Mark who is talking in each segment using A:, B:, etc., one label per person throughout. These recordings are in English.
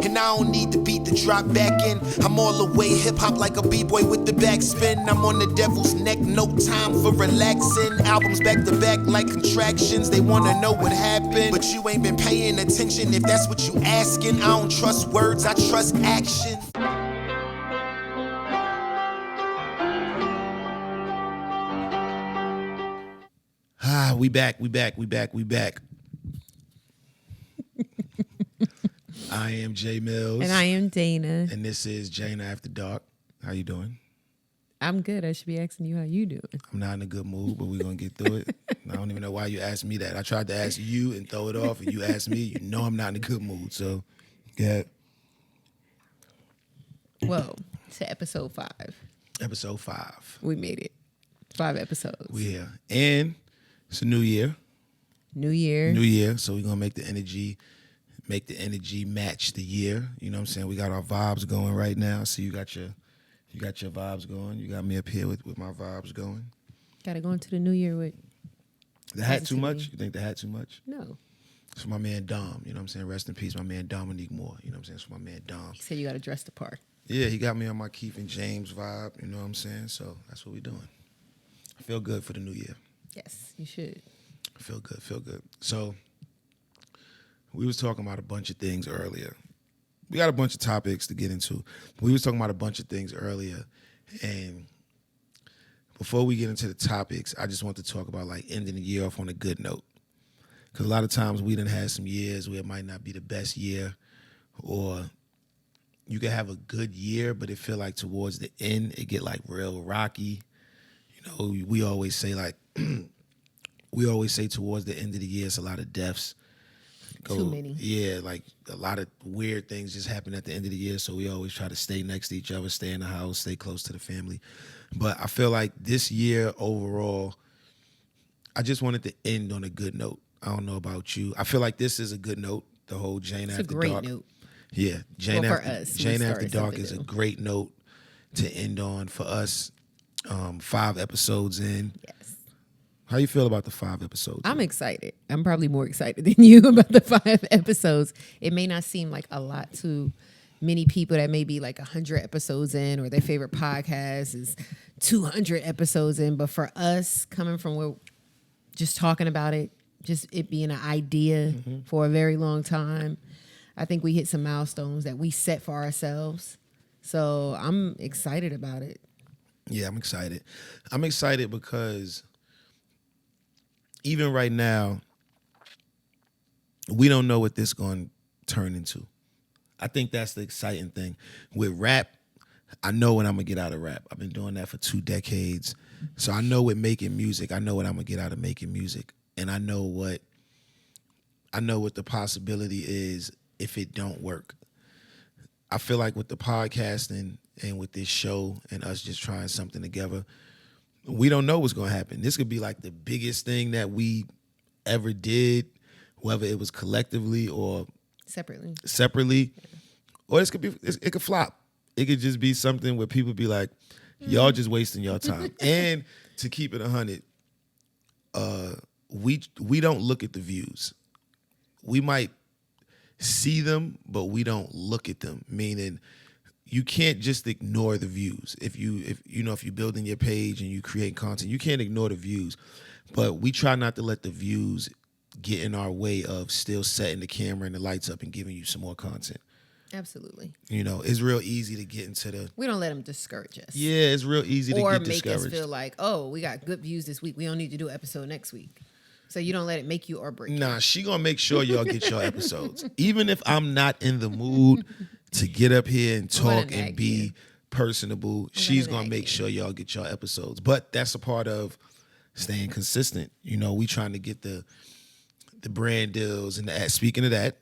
A: And I don't need the beat to drop back in. I'm all the way hip-hop like a b-boy with the backspin. I'm on the devil's neck, no time for relaxing. Albums back to back like contractions. They wanna know what happened, but you ain't been paying attention if that's what you asking. I don't trust words, I trust action. We back. I am Jae Millz.
B: And I am Dana.
A: And this is JANA After Dark. How you doing?
B: I'm good. I should be asking you how you doing.
A: I'm not in a good mood, but we're going to get through it. I don't even know why you asked me that. I tried to ask you and throw it off, and you asked me. You know I'm not in a good mood, so yeah.
B: Well, to episode 5.
A: Episode 5.
B: We made it. 5 episodes.
A: We're here. And it's a new year.
B: New year.
A: New year, so we're going to make the energy match the year. You know what I'm saying? We got our vibes going right now. So you got your vibes going. You got me up here with my vibes going.
B: Got to go into the new year with
A: the hat too much? You think the hat too much?
B: No.
A: It's for my man Dom. You know what I'm saying? Rest in peace, my man Dominique Moore. You know what I'm saying? It's for my man Dom.
B: He said you got to dress the part.
A: Yeah, he got me on my Keith and James vibe. You know what I'm saying? So that's what we're doing. I feel good for the new year.
B: Yes, you should.
A: I feel good. So we was talking about a bunch of things earlier. We got a bunch of topics to get into. We was talking about a bunch of things earlier. And before we get into the topics, I just want to talk about like ending the year off on a good note. Because a lot of times we done had some years where it might not be the best year, or you can have a good year, but it feel like towards the end, it get like real rocky. You know, we always say towards the end of the year, it's a lot of deaths.
B: Too many.
A: Yeah, like a lot of weird things just happen at the end of the year, so we always try to stay next to each other, stay in the house, stay close to the family. But I feel like this year overall, I just wanted to end on a good note. I don't know about you. I feel like this is a good note, the whole JANA After Dark.
B: It's a great note.
A: Yeah, JANA After Dark is
B: new.
A: a great note to end on for us. 5 episodes in.
B: Yes.
A: How you feel about the 5 episodes?
B: I'm excited. I'm probably more excited than you about the 5 episodes. It may not seem like a lot to many people that may be like 100 episodes in, or their favorite podcast is 200 episodes in. But for us, coming from where just talking about it, just it being an idea for a very long time, I think we hit some milestones that we set for ourselves. So I'm excited about it.
A: Yeah, I'm excited. I'm excited because even right now, we don't know what this is going to turn into. I think that's the exciting thing. With rap, I know what I'm going to get out of rap. I've been doing that for 2 decades. So I know with making music, I know what I'm going to get out of making music. And I know what the possibility is if it don't work. I feel like with the podcasting and with this show and us just trying something together, we don't know what's going to happen. This could be like the biggest thing that we ever did, whether it was collectively or separately. Yeah. Or it could flop. It could just be something where people be like, y'all just wasting your time. And to keep it 100, we don't look at the views. We might see them, but we don't look at them. Meaning, you can't just ignore the views. If you're building your page and you create content, you can't ignore the views. But we try not to let the views get in our way of still setting the camera and the lights up and giving you some more content.
B: Absolutely.
A: You know, it's real easy to get into the...
B: We don't let them discourage us.
A: Yeah, it's real easy to get discouraged.
B: Or make us feel like, oh, we got good views this week. We don't need to do an episode next week. So you don't let it make you or break you.
A: Nah, she gonna make sure y'all get your episodes. Even if I'm not in the mood to get up here and talk and be personable, she's gonna make sure y'all get your episodes. But that's a part of staying consistent. You know, we trying to get the brand deals and speaking of that,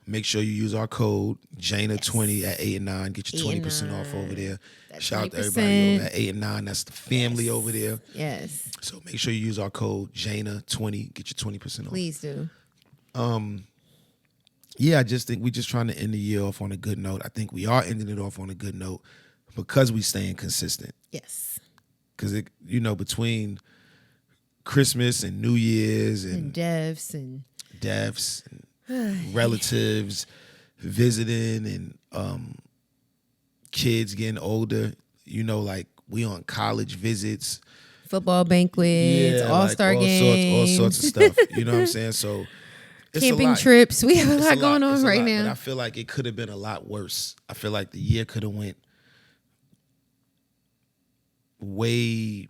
A: make sure you use our code JANA20 at 8 and 9. Get your 20% off over there.
B: That's
A: Shout
B: 20%.
A: out to everybody over at 8 and 9. That's the family over there.
B: Yes.
A: So make sure you use our code JANA20. Get your 20% off.
B: Please do.
A: Yeah, I just think we're just trying to end the year off on a good note. I think we are ending it off on a good note because we staying consistent.
B: Yes.
A: Because, between Christmas and New Year's and
B: deaths and
A: relatives, visiting and kids getting older. You know, like we on college visits.
B: Football banquets, all-star games.
A: All sorts of stuff. You know what I'm saying? So it's
B: Camping
A: a lot.
B: trips. We have a
A: It's
B: lot going on
A: It's a
B: right
A: lot,
B: now.
A: But I feel like it could have been a lot worse. I feel like the year could have went way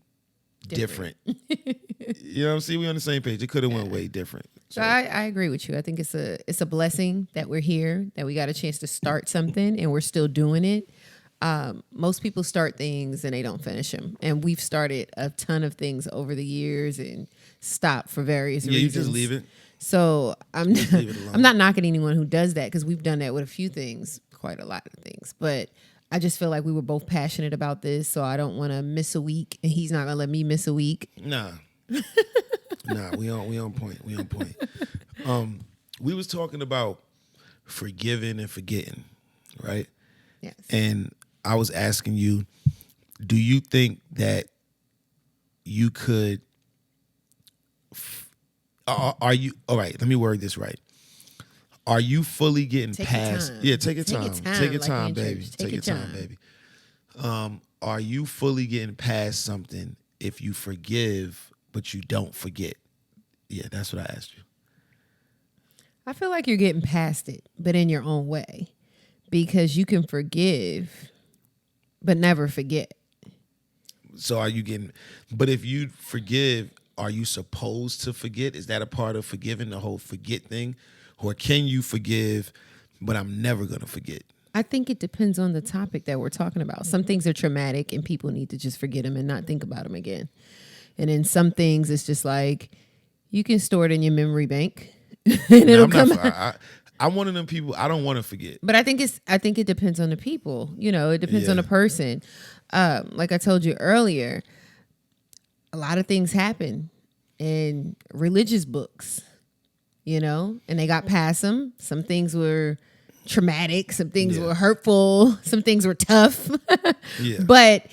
A: different. You know what I'm saying? We on the same page. It could have went way different.
B: So I agree with you. I think it's a blessing that we're here, that we got a chance to start something and we're still doing it. Most people start things and they don't finish them. And we've started a ton of things over the years and stopped for various reasons.
A: Yeah, you just leave it.
B: So I'm
A: Just leave it alone.
B: I'm not knocking anyone who does that because we've done that with a few things, quite a lot of things. But I just feel like we were both passionate about this, so I don't want to miss a week, and he's not gonna let me miss a week.
A: Nah, we on point. We on point. We was talking about forgiving and forgetting, right?
B: Yes.
A: And I was asking you, do you think that you could? Are you all right? Let me word this right. Are you fully getting
B: Take
A: past?
B: your time.
A: Yeah, take your time. Take your
B: like
A: time,
B: in
A: baby.
B: church.
A: Take your time, baby. Are you fully getting past something if you forgive but you don't forget? Yeah, that's what I asked you.
B: I feel like you're getting past it, but in your own way, because you can forgive, but never forget.
A: So are you getting? But if you forgive, are you supposed to forget? Is that a part of forgiving, the whole forget thing? Or can you forgive, but I'm never going to forget?
B: I think it depends on the topic that we're talking about. Some things are traumatic and people need to just forget them and not think about them again. And then some things, it's just like, you can store it in your memory bank and it'll come out.
A: I'm one of them people, I don't want to forget.
B: But I think it depends on the people. You know, it depends on the person. Like I told you earlier, a lot of things happen in religious books, you know, and they got past them. Some things were traumatic, some things were hurtful, some things were tough. But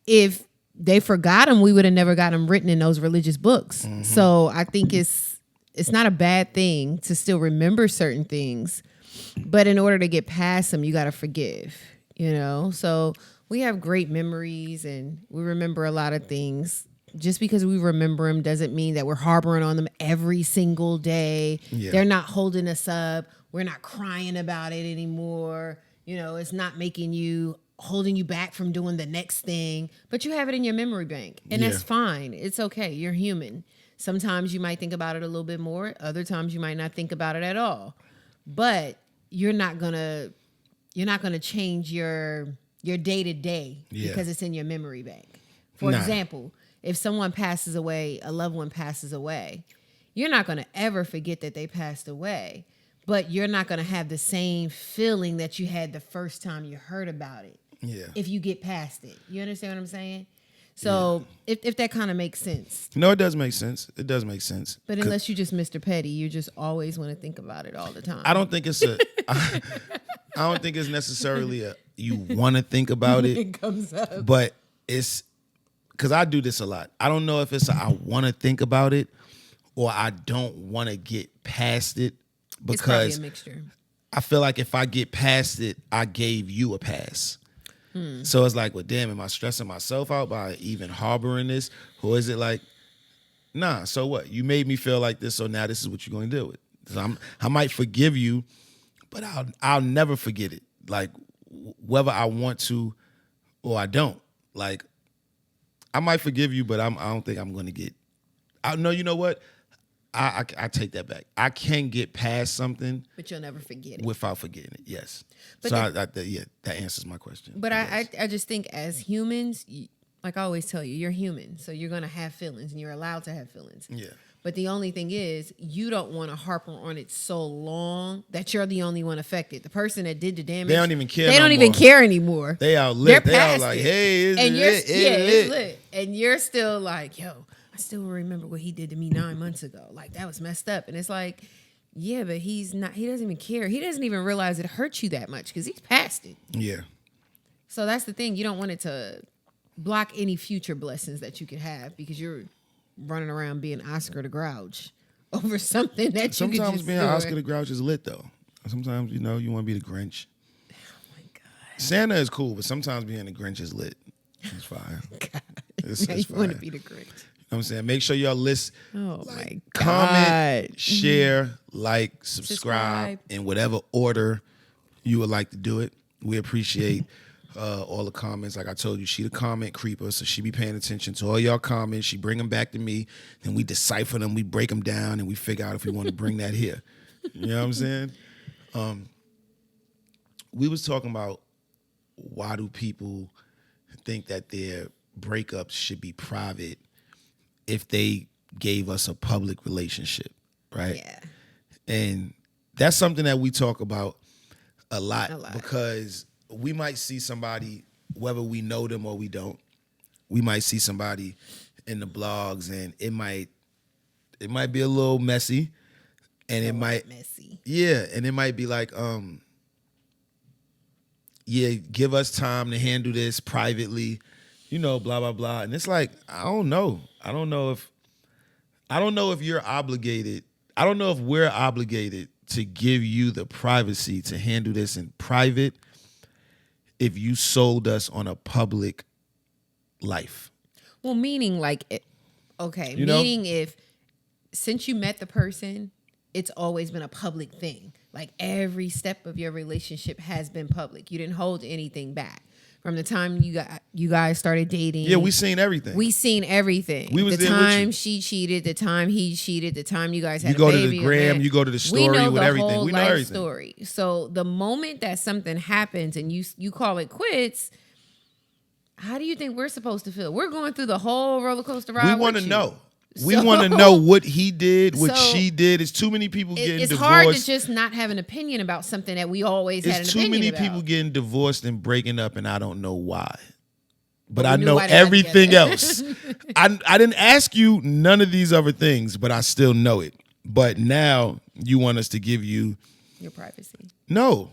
B: if they forgot them, we would have never got them written in those religious books. Mm-hmm. So I think it's not a bad thing to still remember certain things, but in order to get past them, you got to forgive, you know? So we have great memories and we remember a lot of things. Just because we remember them doesn't mean that we're harboring on them every single day. Yeah. They're not holding us up. We're not crying about it anymore. You know, it's not holding you back from doing the next thing, but you have it in your memory bank and that's fine. It's okay. You're human. Sometimes you might think about it a little bit more. Other times you might not think about it at all, but you're not going to change your day to day because it's in your memory bank. For example, if someone passes away, a loved one passes away, you're not going to ever forget that they passed away, but you're not going to have the same feeling that you had the first time you heard about it. Yeah. If you get past it. You understand what I'm saying? So if that kind of makes sense.
A: No, it does make sense. It does make sense.
B: But unless you just Mr. Petty, you just always want to think about it all the time.
A: I don't think it's I don't think it's necessarily you want to think about it.
B: It comes up.
A: But it's because I do this a lot. I don't know if it's I want to think about it or I don't want to get past it because
B: it's probably a mixture.
A: I feel like if I get past it, I gave you a pass. So it's like, well, damn, am I stressing myself out by even harboring this? Or is it like, nah, so what? You made me feel like this, so now this is what you're going to deal with. So I might forgive you, but I'll never forget it. Like, whether I want to or I don't. Like, I might forgive you, but I don't think I'm going to get... No, you know what? I take that back. I can get past something,
B: but you'll never forget it
A: without forgetting it. Yes.
B: But
A: so that answers my question.
B: But I just think as humans, like I always tell you, you're human, so you're gonna have feelings, and you're allowed to have feelings.
A: Yeah.
B: But the only thing is, you don't want to harp on it so long that you're the only one affected. The person that did the damage,
A: they don't even care.
B: They don't even care anymore.
A: They out lit. They out like, hey,
B: it's lit, and you're still like, yo. I still remember what he did to me 9 months ago. Like, that was messed up. And it's like, yeah, but he doesn't even care. He doesn't even realize it hurt you that much because he's past it.
A: Yeah.
B: So that's the thing. You don't want it to block any future blessings that you could have because you're running around being Oscar the Grouch over something that you could just
A: Sometimes being Oscar the Grouch is lit, though. Sometimes, you want to be the Grinch.
B: Oh my God.
A: Santa is cool, but sometimes being the Grinch is lit. It's fire.
B: God.
A: It's
B: Now you
A: fire.
B: want to be the Grinch.
A: You know what I'm saying? Make sure y'all list,
B: Oh my God.
A: comment, share, like, subscribe in whatever order you would like to do it. We appreciate all the comments. Like I told you, she the comment creeper, so she be paying attention to all y'all comments. She bring them back to me, and we decipher them, we break them down, and we figure out if we want to bring that here. You know what I'm saying? We was talking about why do people think that their breakups should be private if they gave us a public relationship, right?
B: Yeah.
A: And that's something that we talk about a lot because we might see somebody, whether we know them or we don't, we might see somebody in the blogs and it might be a little messy, and it might
B: messy.
A: Yeah, and it might be like, yeah, give us time to handle this privately, blah, blah, blah. And it's like, I don't know if you're obligated. I don't know if we're obligated to give you the privacy to handle this in private if you sold us on a public life.
B: Well, meaning like, okay, meaning if since you met the person, it's always been a public thing. Like every step of your relationship has been public. You didn't hold anything back. From the time you guys started dating.
A: Yeah, we seen everything.
B: We seen everything.
A: We was
B: the
A: there with
B: time
A: you.
B: she cheated, the time he cheated, the time you guys had
A: you go
B: a baby.
A: to the gram, you go to the story
B: we know
A: with
B: the
A: everything.
B: Whole
A: we know
B: life
A: everything.
B: Story. So the moment that something happens and you call it quits, how do you think we're supposed to feel? We're going through the whole roller coaster ride.
A: We want to
B: you.
A: know. We want to know what he did, what she did. It's too many people getting divorced.
B: It's hard to just not have an opinion about something that we always had an opinion about.
A: It's too many people getting divorced and breaking up, and I don't know why. But
B: we
A: I know everything else. I didn't ask you none of these other things, but I still know it. But now you want us to give you
B: your privacy.
A: No.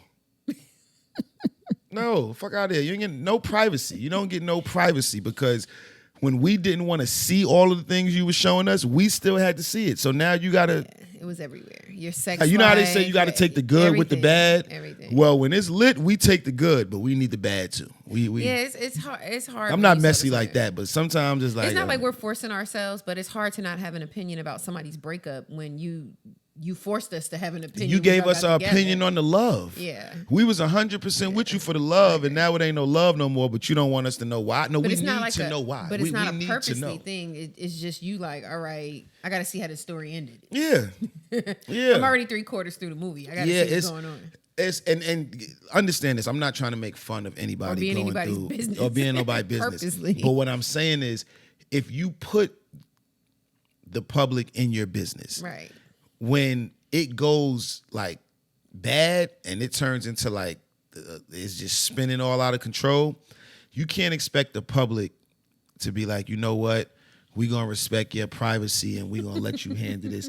A: No, fuck out of here. You ain't getting no privacy. You don't get no privacy because when we didn't want to see all of the things you were showing us, we still had to see it. So now you got to...
B: Yeah, it was everywhere. Your sex
A: You know how they
B: life,
A: say you got to take the good with the bad?
B: Everything.
A: Well, when it's lit, we take the good, but we need the bad too.
B: It's hard. It's hard.
A: I'm not messy like that, but sometimes it's like...
B: It's not like we're forcing ourselves, but it's hard to not have an opinion about somebody's breakup when you forced us to have an opinion.
A: You gave us our opinion on the love.
B: Yeah.
A: We was 100% with you for the love, and now it ain't no love no more, but you don't want us to know why. No, we need to know why.
B: But it's not a purposely thing. It's just you like, all right, I got to see how the story ended.
A: Yeah. Yeah.
B: I'm already 3/4 through the movie. I got to see what's going on.
A: And understand this. I'm not trying to make fun of anybody going through
B: business.
A: or being nobody's business.
B: Purposely.
A: But what I'm saying is, if you put the public in your business,
B: right,
A: when it goes like bad and it turns into like it's just spinning all out of control, you can't expect the public to be like, you know what, we gonna respect your privacy and we gonna let you handle this.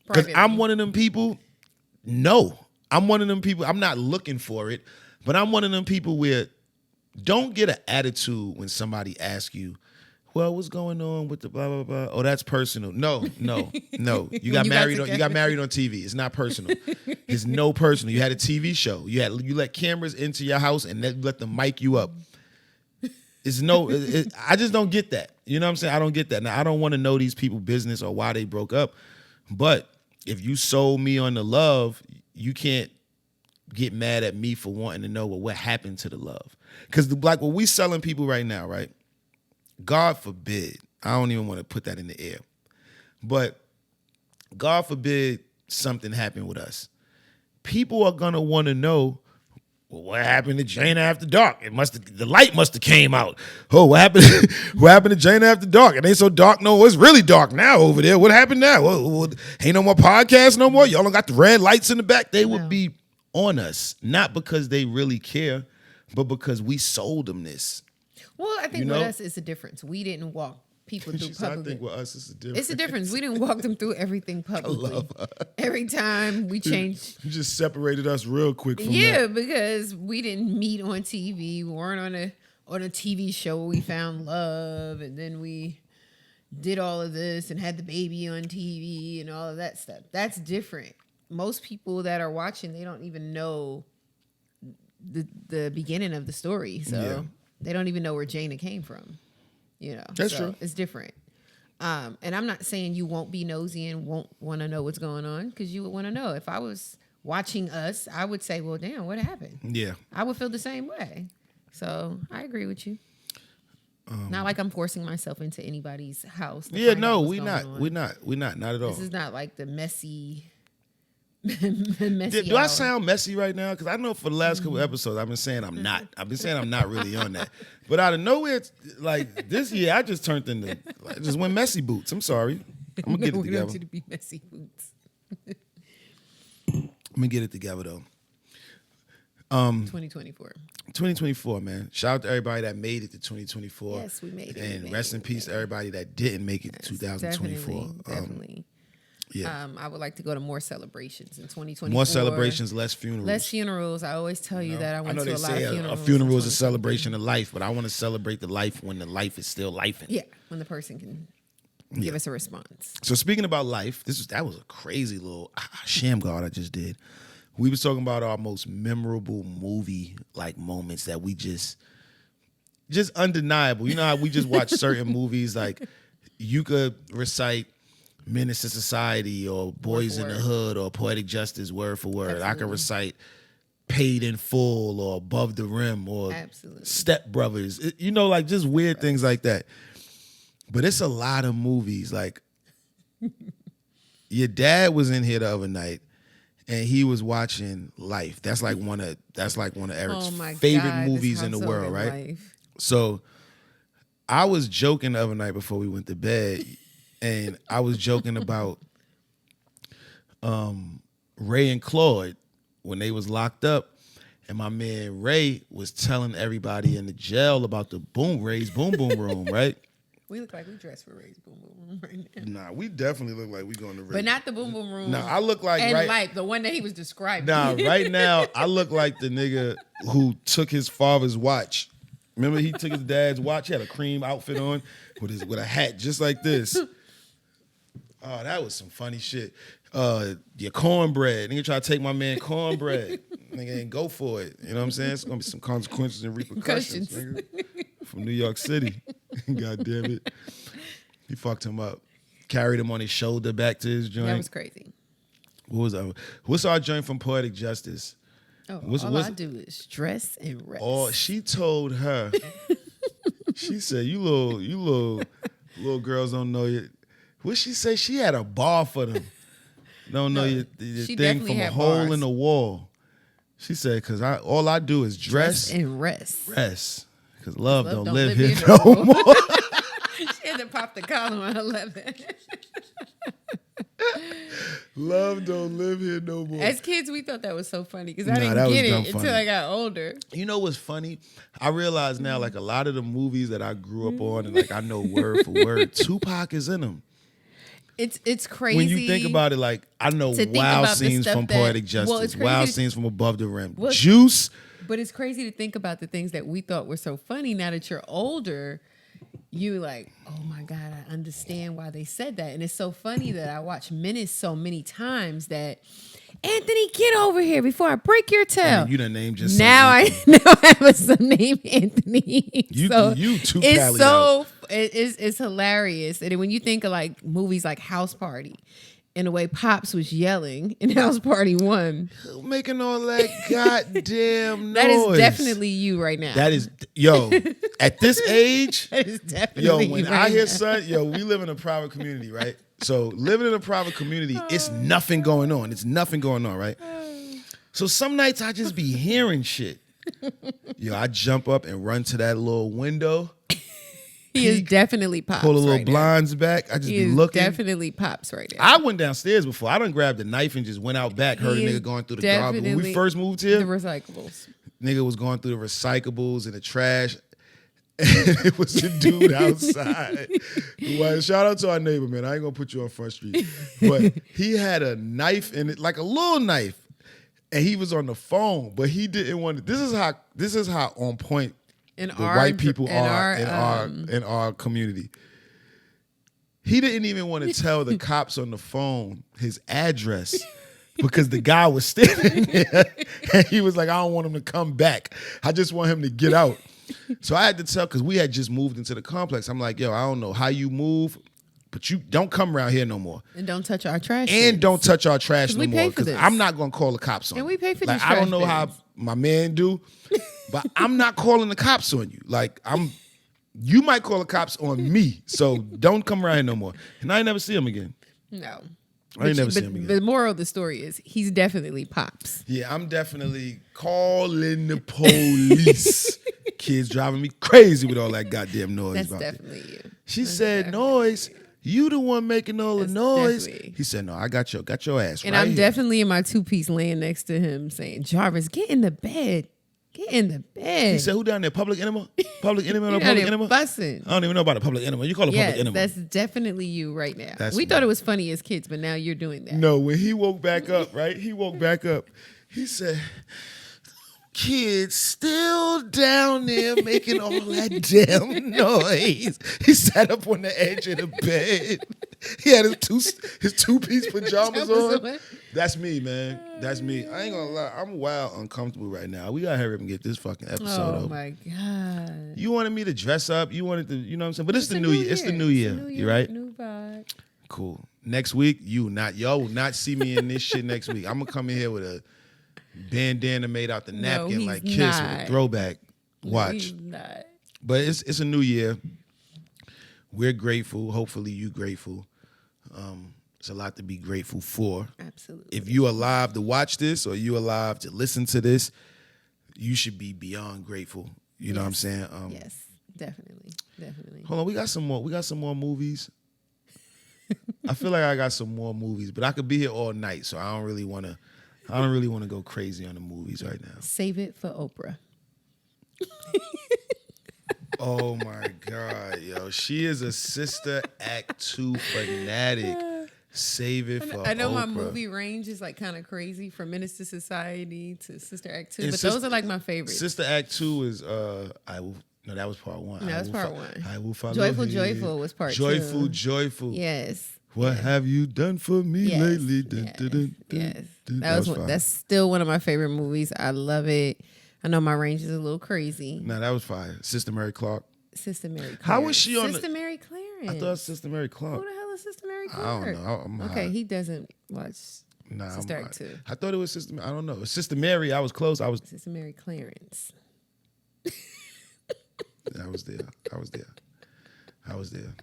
A: Because I'm one of them people. No, I'm one of them people. I'm not looking for it, but I'm one of them people where don't get an attitude when somebody asks you, well, what's going on with the blah, blah, blah? Oh, that's personal. No. You got married on TV. It's not personal. It's no personal. You had a TV show. You let cameras into your house and let them mic you up. I just don't get that. You know what I'm saying? I don't get that. Now, I don't want to know these people's business or why they broke up. But if you sold me on the love, you can't get mad at me for wanting to know what happened to the love. Because like what we selling people right now, right? God forbid, I don't even want to put that in the air, but God forbid something happened with us. People are going to want to know, well, what happened to JANA After Dark? The light must have came out. Oh, what happened to JANA After Dark? It ain't so dark no more. It's really dark now over there. What happened now? Well, ain't no more podcasts no more. Y'all don't got the red lights in the back. They would be on us, not because they really care, but because we sold them this.
B: Well, I think with us, it's a difference. We didn't walk people through publicly.
A: I think with us, it's a difference.
B: It's a difference. We didn't walk them through everything publicly.
A: I love her.
B: Every time we changed.
A: You just separated us real quick from that.
B: Yeah, because we didn't meet on TV. We weren't on a TV show where we found love, and then we did all of this and had the baby on TV and all of that stuff. That's different. most people that are watching, they don't even know the beginning of the story. So they don't even know where Jana came from. You know,
A: that's true.
B: It's different. And I'm not saying you won't be nosy and won't want to know what's going on, because you would want to know. If I was watching Us, I would say, well, damn, what happened?
A: Yeah.
B: I would feel the same way. So I agree with you. Not like I'm forcing myself into anybody's house.
A: Yeah, no, we're not, not at all.
B: This is not like the messy. Messy
A: Do I
B: hour.
A: sound messy right now? Because I know for the last couple episodes I've been saying I'm not. I've been saying I'm not really on that. But out of nowhere, it's like this year, I just turned into, like, just went messy boots. I'm sorry. I'm gonna get it
B: We don't
A: together.
B: want you to be messy boots.
A: I'm gonna get it together though.
B: 2024.
A: 2024, man. Shout out to everybody that made it to 2024.
B: Yes, we made it.
A: And rest in peace to everybody that didn't make it to 2024.
B: Definitely.
A: Yeah.
B: I would like to go to more celebrations in 2024.
A: More celebrations, less funerals.
B: Less funerals. I always tell you that I went
A: know
B: to
A: they
B: a lot
A: say
B: of funerals.
A: a funeral is a celebration of life, but I want to celebrate the life when the life is still lifing.
B: Yeah, when the person can give us a response.
A: So speaking about life, that was a crazy little sham guard I just did. We was talking about our most memorable movie like moments that we just undeniable. You know how we just watch certain movies, like you could recite Menace to Society or Boys in the Hood or Poetic Justice word for word.
B: Absolutely.
A: I could recite Paid in Full or Above the Rim or Step Brothers. You know, like just weird things like that. But it's a lot of movies. Like your dad was in here the other night and he was watching Life. That's like one of Eric's favorite movies in the world, right?
B: Life.
A: So I was joking the other night before we went to bed, and I was joking about Ray and Claude when they was locked up, and my man Ray was telling everybody in the jail about the Ray's Boom Boom Room, right?
B: We look like we dressed for Ray's Boom Boom Room right now.
A: Nah, we definitely look like we going to Ray.
B: But not the Boom Boom Room.
A: Nah, I look like
B: and like the one that he was describing.
A: Nah, right now I look like the nigga who took his father's watch. Remember he took his dad's watch? He had a cream outfit on with a hat just like this. Oh, that was some funny shit. Your cornbread. Nigga try to take my man cornbread. Nigga ain't go for it. You know what I'm saying? It's gonna be some consequences and repercussions, nigga. From New York City. God damn it. He fucked him up. Carried him on his shoulder back to his joint.
B: That was crazy.
A: What was that? What's our joint from Poetic Justice?
B: Oh, all I do is dress and rest.
A: Oh, she told her. She said, "You little girls don't know you." What she say? She had a bar for them. Don't know your thing from a hole
B: bars.
A: in the wall. She said, "Cause all I do is dress
B: and rest.
A: Rest. Cause love don't live
B: here
A: here no more."
B: She had to pop the collar on 11.
A: Love don't live here no more.
B: As kids, we thought that was so funny because I didn't get it until I got older.
A: You know what's funny? I realize now, like a lot of the movies that I grew up on, and like I know word for word, Tupac is in them.
B: It's crazy.
A: When you think about it, like I know wild scenes from Poetic Justice, wild scenes from Above the Rim, Juice.
B: But it's crazy to think about the things that we thought were so funny. Now that you're older, you like, oh my God, I understand why they said that. And it's so funny that I watch Menace so many times that, Anthony, get over here before I break your tail.
A: You done named just
B: now I have a son named Anthony.
A: You too.
B: It's so it's hilarious. And when you think of like movies like House Party, and the way Pops was yelling in House Party 1.
A: Making all that goddamn noise.
B: That is definitely you right now.
A: That is, at this age,
B: that is definitely
A: when
B: you
A: I
B: right
A: hear
B: now.
A: son, we live in a private community, right? So living in a private community, it's nothing going on. It's nothing going on, right? So some nights I just be hearing shit. I jump up and run to that little window.
B: He is definitely Pops.
A: Pull the little
B: right
A: blinds back. I just be looking.
B: Definitely Pops right now.
A: I went downstairs before. I done grabbed the knife and just went out back. Heard a nigga going through the garbage. When we first moved here,
B: the recyclables.
A: Nigga was going through the recyclables and the trash. And it was a dude outside. Well, shout out to our neighbor, man. I ain't gonna put you on Front Street. But he had a knife in it, like a little knife. And he was on the phone, but he didn't want to. This is how on point white people are in our community. He didn't even want to tell the cops on the phone his address because the guy was standing there and he was like, I don't want him to come back. I just want him to get out. So I had to tell, because we had just moved into the complex. I'm like, yo, I don't know how you move, but you don't come around here no more.
B: And don't touch our trash.
A: And don't touch our trash no more.
B: Because
A: I'm not going to call the cops on you.
B: And we pay for
A: like,
B: these
A: I don't
B: trash
A: know how
B: bins.
A: my man do, but I'm not calling the cops on you. Like, you might call the cops on me. So don't come around here no more. And I ain't never see him again.
B: No.
A: I ain't never seen him again.
B: The moral of the story is he's definitely Pops.
A: Yeah, I'm definitely calling the police. Kids driving me crazy with all that goddamn noise.
B: That's
A: about
B: definitely you.
A: She said, "Noise, you the one making all the noise."
B: Definitely.
A: He said, "No, I got your ass."
B: And
A: right
B: I'm
A: here.
B: definitely in my 2-piece laying next to him saying, Jarvis, get in the bed. Get in the bed.
A: He said, "Who down there? Public Enema? Public Enema?
B: You're
A: No
B: down
A: Public
B: there
A: Enema?
B: fussing.
A: I don't even know about a Public Enema. You call it
B: Yes,
A: Public Enema?"
B: that's definitely you right now.
A: That's
B: We
A: me.
B: thought it was funny as kids, but now you're doing that.
A: No, when he woke back up, right? He woke back up. He said, "Kids still down there making all that damn noise." He sat up on the edge of the bed. He had his 2-piece pajamas on. That's me, man. That's me. I ain't gonna lie. I'm wild uncomfortable right now. We gotta hurry up and get this fucking episode
B: Oh
A: over.
B: my God.
A: You wanted me to dress up. You wanted to, you know what I'm saying? But it's the new year. It's the new
B: It's
A: year.
B: the new
A: You right?
B: New vibe.
A: Cool. Next week, y'all will not see me in this shit next week. I'm gonna come in here with a bandana made out the napkin
B: he's
A: like Kiss with
B: not.
A: a throwback. Watch.
B: He's not.
A: But it's a new year. We're grateful. Hopefully you grateful. It's a lot to be grateful for.
B: Absolutely.
A: If you alive to watch this or you alive to listen to this, you should be beyond grateful. You know what I'm saying?
B: Yes, definitely. Definitely.
A: Hold on, we got some more movies. I feel like I got some more movies, but I could be here all night, so I don't really want to go crazy on the movies right now.
B: Save it for Oprah.
A: Oh my God, yo. She is a Sister Act 2 fanatic. Save it for
B: I know my
A: Oprah.
B: movie range is like kind of crazy from Menace to Society to Sister Act 2,
A: And
B: but those are like my favorites.
A: Sister Act 2 is no, that was part 1.
B: No, that was part 1.
A: I will follow
B: Joyful,
A: you.
B: Joyful was part 2.
A: Joyful, Joyful.
B: Yes.
A: What have you done for me
B: Yes.
A: lately?
B: Yes.
A: That was fine.
B: That's still one of my favorite movies. I love it. I know my range is a little crazy.
A: No, that was fire. Sister Mary Clark.
B: Sister Mary Clarence.
A: How was she on
B: Sister
A: the-
B: Mary Clarence.
A: I thought it was Sister Mary
B: Who
A: Clark.
B: the hell is Sister Mary
A: I
B: Clark?
A: don't know. I'm
B: Okay,
A: high.
B: he doesn't watch
A: Nah,
B: Sister Act 2.
A: I thought it was Sister. I don't know. Sister Mary. I was close. I was
B: Sister Mary Clarence.
A: there. I was there.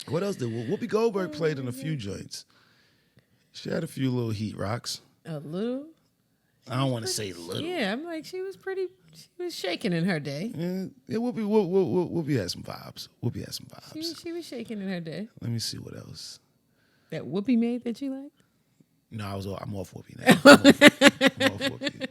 A: What else did Whoopi Goldberg played in a few joints? She had a few little heat rocks.
B: A little?
A: I don't want to say little.
B: Yeah, I'm like, she was shaking in her day.
A: Yeah, Whoopi had some vibes. Whoopi had some vibes.
B: She was shaking in her day.
A: Let me see what else.
B: That Whoopi made that you liked?
A: No, I'm off Whoopi now. I'm off Whoopi.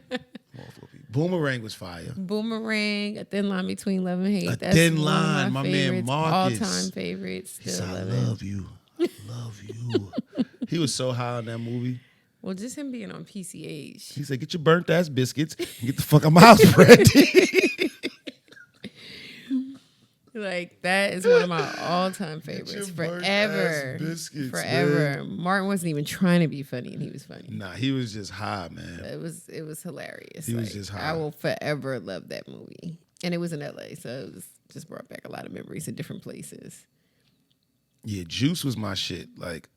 A: Boomerang was fire.
B: Boomerang, A Thin Line Between Love and Hate.
A: A
B: That's
A: Thin
B: one of
A: Line, my man
B: favorites,
A: Marcus.
B: all-time favorites.
A: He
B: Still
A: said,
B: love
A: I
B: it.
A: love you. I love you. He was so high on that movie.
B: Well, just him being on PCH.
A: He said, get your burnt ass biscuits and get the fuck out my house, Brandy.
B: Like, that is one of my all-time favorites.
A: your
B: Forever.
A: burnt-ass biscuits,
B: Forever. Martin wasn't even trying to be funny, and he was funny.
A: Nah, he was just high, man.
B: It was hilarious.
A: He was just high.
B: I will forever love that movie. And it was in LA, so it was just brought back a lot of memories in different places.
A: Yeah, Juice was my shit. Like,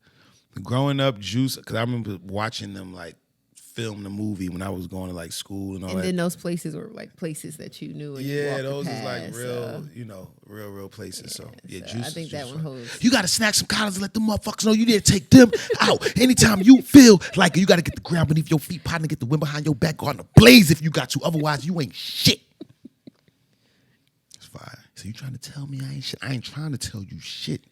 A: growing up, Juice, because I remember watching them, like, film the movie when I was going to, like, school and all
B: And
A: that.
B: then those places were like places that you knew. And you
A: Yeah,
B: walked
A: those is
B: past,
A: like real,
B: so.
A: real places. So yeah,
B: so
A: Juice.
B: I think
A: Juice
B: that one
A: fun.
B: holds.
A: You gotta snack some collars and let them motherfuckers know you need to take them out. Anytime you feel like you gotta get the ground beneath your feet, partner, get the wind behind your back, go on the blaze if you got to. Otherwise, you ain't shit. It's fine. So you trying to tell me I ain't shit? I ain't trying to tell you shit.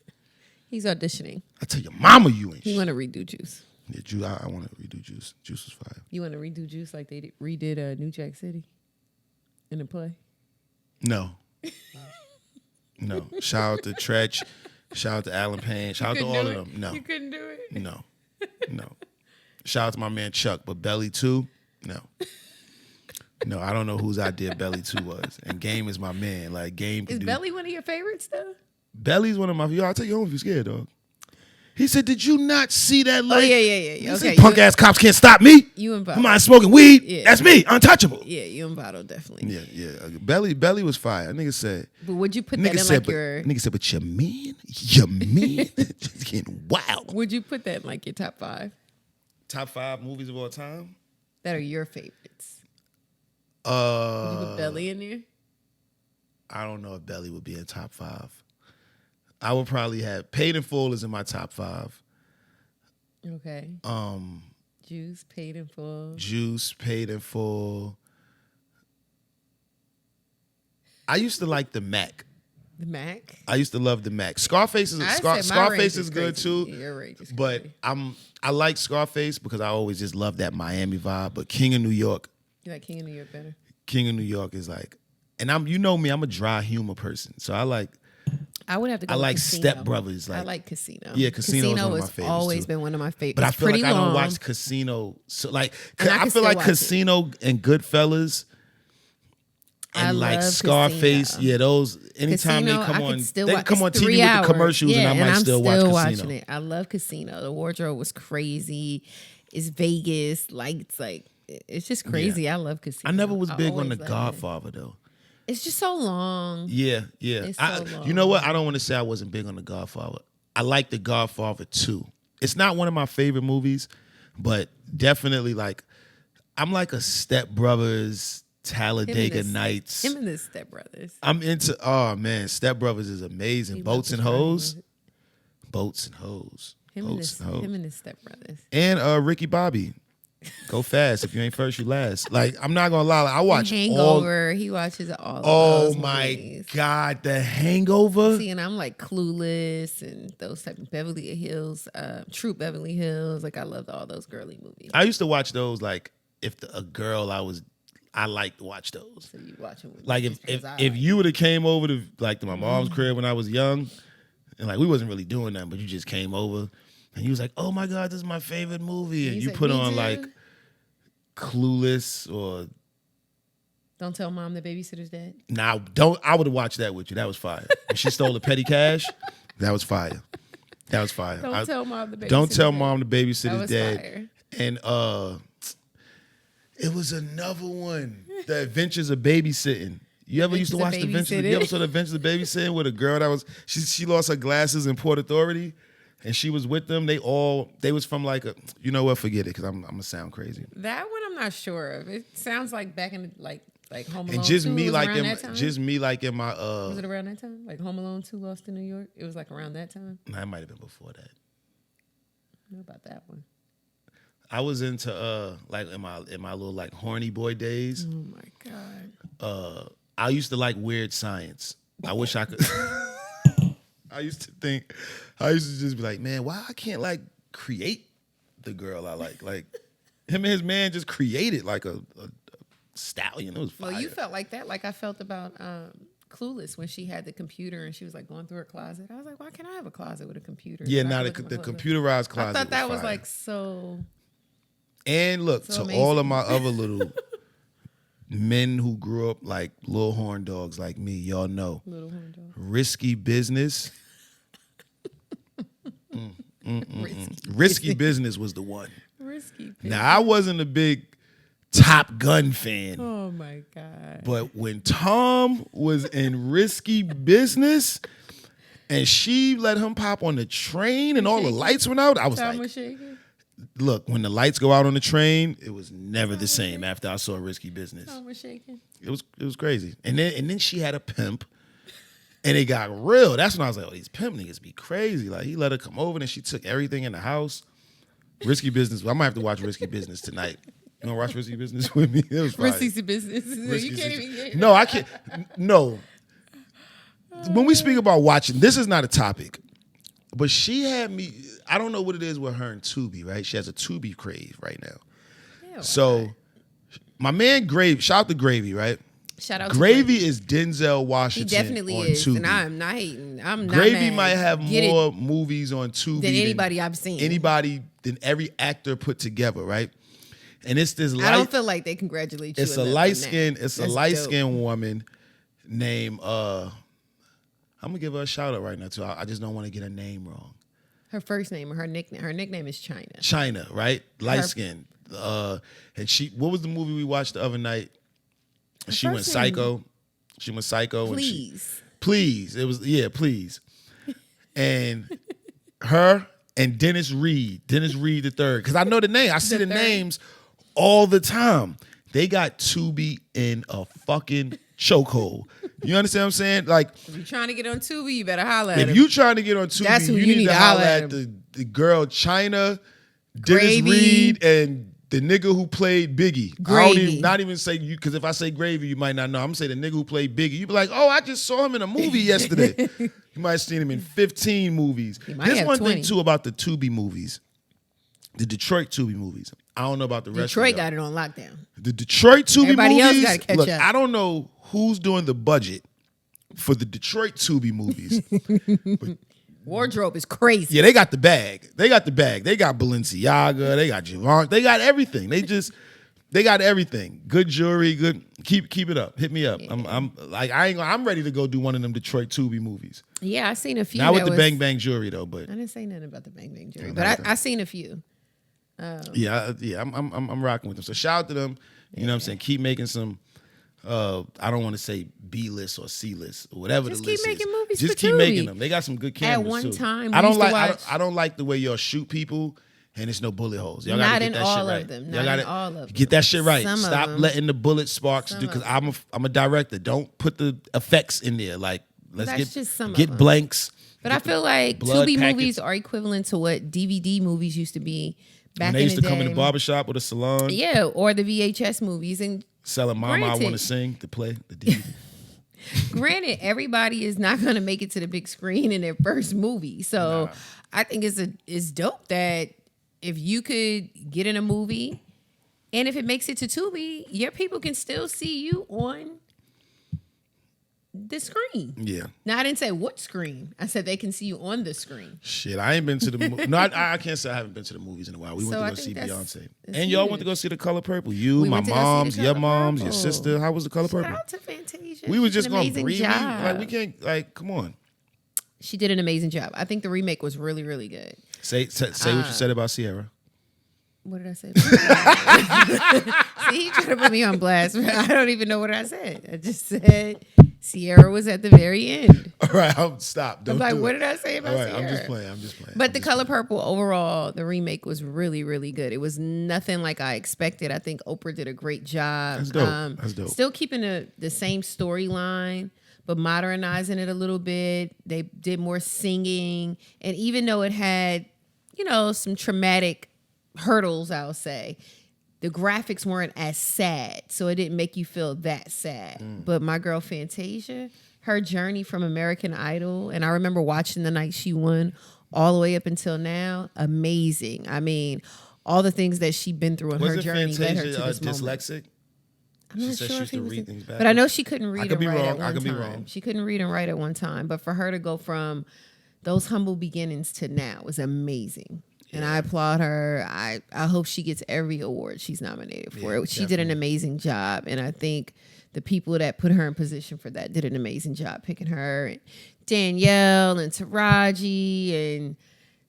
B: He's auditioning.
A: I tell your mama you ain't
B: He
A: shit.
B: want to redo Juice.
A: Yeah, Juice. I want to redo Juice. Juice was fire.
B: You want to redo Juice like they redid New Jack City in the play?
A: No. No. Shout out to Tretch. Shout out to Alan Payne. Shout out to all of them. No.
B: You couldn't do it?
A: No. No. Shout out to my man Chuck, but Belly 2, no. No, I don't know whose idea Belly 2 was. And Game is my man. Like, Game can
B: Is
A: do.
B: Belly one of your favorites, though?
A: Belly's one of my, yo, I'll take you home if you're scared, dog. He said, "Did you not see that light?"
B: Oh yeah.
A: He
B: Okay,
A: said, punk ass cops can't stop me.
B: You and Bottle.
A: Come on, smoking weed.
B: Yeah.
A: That's me, untouchable.
B: Yeah, you and Bottle definitely.
A: Yeah. Belly was fire. Nigga said.
B: But would you put that in like your?
A: Nigga said, but your man, just getting wild.
B: Would you put that in like your top 5?
A: Top 5 movies of all time
B: that are your favorites? Would you put Belly in there?
A: I don't know if Belly would be in top 5. I would probably have Paid in Full is in my top 5.
B: Okay. Juice, Paid in Full.
A: Juice, Paid in Full. I used to like the Mac.
B: The Mac.
A: I used to love the Mac. Scarface is good too.
B: Yeah, your range is
A: but
B: crazy.
A: I like Scarface because I always just love that Miami vibe. But King of New York.
B: You like King of New York better?
A: King of New York is like, and you know me, I'm a dry humor person. So I
B: would have to go.
A: I
B: with
A: like
B: Casino.
A: Step Brothers. Like,
B: I like Casino.
A: Yeah, Casino is one of my
B: has
A: favorites
B: always
A: too.
B: been one of my favorites.
A: But I feel like I don't watch Casino. So like, I feel like Casino and Goodfellas and like Scarface.
B: Casino.
A: Yeah, those. Anytime
B: Casino,
A: they come on,
B: they
A: come on TV with the commercials,
B: yeah,
A: and I might still watch Casino.
B: It. I love Casino. The wardrobe was crazy. It's Vegas lights, like it's just crazy. Yeah. I love Casino.
A: I never was big on The Godfather though.
B: It's just so long.
A: Yeah.
B: It's so long.
A: You know what? I don't want to say I wasn't big on The Godfather. I like The Godfather 2. It's not one of my favorite movies, but definitely like I'm like a Step Brothers, Talladega Nights.
B: Him and the Step Brothers.
A: I'm into. Oh man, Step Brothers is amazing. Boats and Hoes.
B: Him and the Step Brothers.
A: And Ricky Bobby. Go fast. If you ain't first, you last. Like, I'm not gonna lie. Like, I watch
B: Hangover. He watches all.
A: Oh my movies. God, The Hangover.
B: See, and I'm like Clueless and those type of Beverly Hills, True Beverly Hills. Like I loved all those girly movies.
A: I used to watch those. Like, if a girl I liked to watch those.
B: So you watch them.
A: Like if you would have came over to my mom's crib when I was young, and like we wasn't really doing that, but you just came over. And you was like, "Oh my God, this is my favorite movie," and you put on like Clueless or
B: Don't Tell Mom the Babysitter's Dead.
A: Nah, don't. I would have watched that with you. That was fire. When she stole the petty cash, that was fire. Don't
B: tell Mom the Babysitter's
A: Don't tell
B: dead.
A: Mom the Babysitter's Dead.
B: Fire.
A: And it was another one, The Adventures of Babysitting. You ever used to watch The Adventures? You ever saw The Adventures of Babysitting with a girl that was she lost her glasses in Port Authority? And she was with them. They was from like a, you know what? Forget it, because I'm gonna sound crazy.
B: That one I'm not sure of. It sounds like back in like Home Alone.
A: And just
B: 2
A: me
B: was
A: like
B: around
A: in
B: that time?
A: just me like in my
B: Was it around that time? Like Home Alone 2 Lost in New York? It was like around that time?
A: Nah, it might have been before that.
B: I know about that one.
A: I was into like in my little like horny boy days.
B: Oh my God.
A: I used to like Weird Science. I wish I could. I used to just be like, man, why I can't like create the girl I like? Like him and his man just created like a stallion. It was fire.
B: Well, you felt like that, like I felt about Clueless when she had the computer and she was like going through her closet. I was like, why can't I have a closet with a computer?
A: Yeah, now the computerized closet.
B: I thought that was
A: fire.
B: like so.
A: And look,
B: so
A: to
B: amazing.
A: all of my other little men who grew up like little horn dogs like me, y'all know.
B: Little horn dog.
A: Risky Business. Risky Business was the one.
B: Risky Business.
A: Now, I wasn't a big Top Gun fan.
B: Oh my God.
A: But when Tom was in Risky Business and she let him pop on the train and all the lights went out, I was
B: Tom
A: like,
B: was shaking.
A: look, when the lights go out on the train, it was never the same after I saw Risky Business.
B: Tom was shaking.
A: It was crazy. And then she had a pimp. And it got real. That's when I was like, oh, these pimp niggas be crazy. Like, he let her come over and she took everything in the house. Risky Business. I might have to watch Risky Business tonight. You want to watch Risky Business with me? It was fire.
B: Risky Business. You can't even get it.
A: No, I can't. No. When we speak about watching, this is not a topic. But she had me, I don't know what it is with her and Tubi, right? She has a Tubi crave right now.
B: Yeah,
A: So, my man Gravy, shout out to Gravy, right?
B: Shout out
A: Gravy
B: to
A: is Denzel
B: He
A: Washington
B: definitely
A: on
B: is.
A: Tubi.
B: And I'm not hating. I'm not
A: Gravy
B: mad.
A: might have
B: Get
A: more movies on Tubi
B: than anybody I've seen.
A: than every actor put together, right? And it's this
B: I don't feel like they congratulate you.
A: it's a
B: enough
A: light
B: on
A: skin,
B: that.
A: it's a
B: That's
A: light
B: dope.
A: skinned woman named I'm gonna give her a shout out right now too. I just don't want to get her name wrong.
B: Her first name or her nickname? Her nickname is China.
A: China, right? Light skin. And she. What was the movie we watched the other night? She went psycho. She went psycho.
B: Please.
A: Please. It was Please. And her and Dennis Reed the third. Because I know the name. I see the names all the time. They got Tubi in a fucking chokehold. You understand what I'm saying? Like,
B: if you're trying to get on Tubi, you better holler at him.
A: If you trying to get on Tubi,
B: that's who
A: you need to holler at
B: him.
A: the girl China, Dennis Reed, and the nigga who played Biggie.
B: Gravy.
A: Not even say you, because if I say Gravy, you might not know. I'm gonna say the nigga who played Biggie. You be like, oh, I just saw him in a movie yesterday. You might have seen him in 15 movies. There's one
B: 20.
A: thing too about the Tubi movies, the Detroit Tubi movies. I don't know about the rest.
B: Detroit got it on lockdown.
A: The Detroit Tubi
B: Everybody
A: movies.
B: Else catch
A: look,
B: up.
A: I don't know who's doing the budget for the Detroit Tubi movies.
B: Wardrobe is crazy.
A: Yeah, they got the bag. They got Balenciaga. They got Javon. They got everything. They got everything. Good jewelry. Good. Keep it up. Hit me up. Yeah. I'm ready to go do one of them Detroit Tubi movies.
B: Yeah, I seen a few.
A: Not with the bang bang jewelry though, but
B: I didn't say nothing about the bang bang jewelry, but I seen a few.
A: I'm rocking with them. So shout out to them. You know what I'm saying? Keep making some. I don't want to say B list or C list or whatever the list is.
B: Just keep making movies.
A: Just keep making them. They got some good cameras
B: At one
A: too.
B: time,
A: I don't like the way y'all shout people and it's no bullet holes. Y'all
B: not
A: gotta
B: in
A: get that
B: all
A: shit right.
B: of them.
A: Y'all
B: Not
A: gotta
B: in all of them.
A: get that shit right.
B: Some
A: Stop letting the bullet sparks do. Because I'm a director. Don't put the effects in there. Like let's get blanks.
B: But I feel like Tubi movies are equivalent to what DVD movies used to be back in the day.
A: When they used to come in the barbershop or the salon.
B: Yeah, or the VHS movies. And
A: selling Mama, I Want to Sing to play the DVD.
B: Granted, everybody is not going to make it to the big screen in their first movie. So I think it's dope that if you could get in a movie and if it makes it to Tubi, your people can still see you on the screen.
A: Yeah.
B: Now, I didn't say what screen. I said they can see you on the screen.
A: Shit, I ain't been to the movie. No, I can't say I haven't been to the movies in a while. We went to go see Beyonce. And y'all went to go see The Color Purple. You, my moms, your moms, your sister. How was The Color Purple?
B: Shout out to Fantasia.
A: We was just going to breathe.
B: Job.
A: We can't, come on.
B: She did an amazing job. I think the remake was really, really good.
A: Say what you said about Sierra.
B: What did I say? See, he tried to put me on blast. I don't even know what I said. I just said Sierra was at the very end.
A: All right, stop.
B: I'm like, what did I say about Sierra?
A: I'm just playing.
B: But The Color Purple, overall, the remake was really, really good. It was nothing like I expected. I think Oprah did a great job.
A: That's dope. Still
B: keeping the same storyline, but modernizing it a little bit. They did more singing. And even though it had, some traumatic hurdles, I'll say, the graphics weren't as sad, so it didn't make you feel that sad. But my girl Fantasia, her journey from American Idol, and I remember watching the night she won all the way up until now, amazing. I mean, all the things that she'd been through in her journey led her to this moment.
A: Dyslexic?
B: I'm not
A: sure
B: if he was
A: read things back.
B: But I know she couldn't read and write at one time.
A: I could be wrong.
B: She couldn't read and write at one time. But for her to go from those humble beginnings to now was amazing. And I applaud her. I hope she gets every award she's nominated for. She did an amazing job. And I think the people that put her in position for that did an amazing job picking her. And Danielle and Taraji and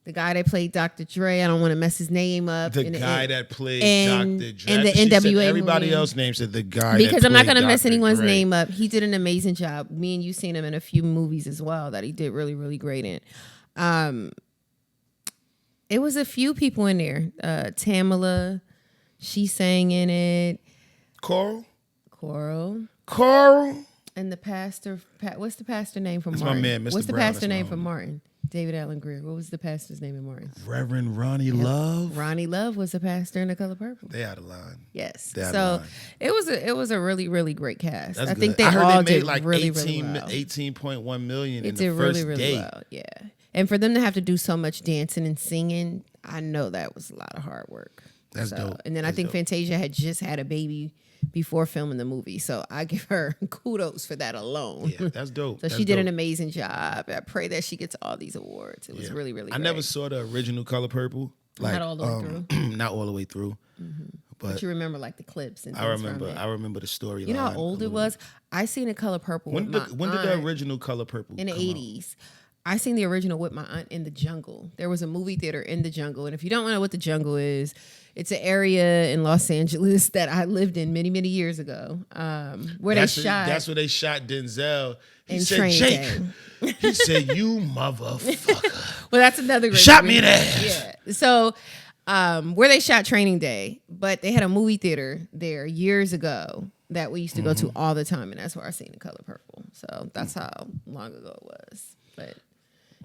B: the guy that played Dr. Dre. I don't want to mess his name up.
A: The guy that played Dr. Dre.
B: And the NWA
A: everybody
B: movie.
A: Else named said the guy
B: because
A: that
B: I'm not
A: going to
B: mess anyone's name up. He did an amazing job. Me and you seen him in a few movies as well that he did really, really great in. It was a few people in there. Tamala, she sang in it.
A: Coral.
B: And the pastor, what's the pastor name from
A: That's
B: Martin?
A: my man, Mr.
B: What's the
A: Brown,
B: pastor name from Martin? David Allen Greer. What was the pastor's name in Martin?
A: Reverend Ronnie Love.
B: Ronnie Love was the pastor in The Color Purple.
A: They out of line.
B: Yes. It was a really, really great cast. I think they
A: I heard
B: all
A: they made
B: did
A: like
B: really,
A: 18,
B: really well.
A: 18.1 million
B: It
A: in
B: did
A: the first
B: really, really
A: day.
B: well. Yeah. And for them to have to do so much dancing and singing, I know that was a lot of hard work.
A: That's dope.
B: And then I think Fantasia had just had a baby before filming the movie. So I give her kudos for that alone.
A: Yeah, that's dope.
B: So she did an amazing job. I pray that she gets all these awards. It was really, really great.
A: I never saw the original Color Purple.
B: Not all the way through.
A: Not all the way through.
B: Mm-hmm. But you remember like the clips and things
A: I remember the story.
B: You know how old it was? I seen a Color Purple.
A: When did the original Color Purple
B: in the 80s? I seen the original with my aunt in the jungle. There was a movie theater in the jungle. And if you don't know what the jungle is, it's an area in Los Angeles that I lived in many, many years ago. Where they shot.
A: That's where they shot Denzel. He
B: in
A: said,
B: Training
A: Jake.
B: Day.
A: He said, you motherfucker.
B: Well, that's another great
A: Shot
B: movie.
A: me in the ass.
B: Yeah. So where they shot Training Day, but they had a movie theater there years ago that we used to go to all the time. And that's where I seen The Color Purple. So that's how long ago it was. But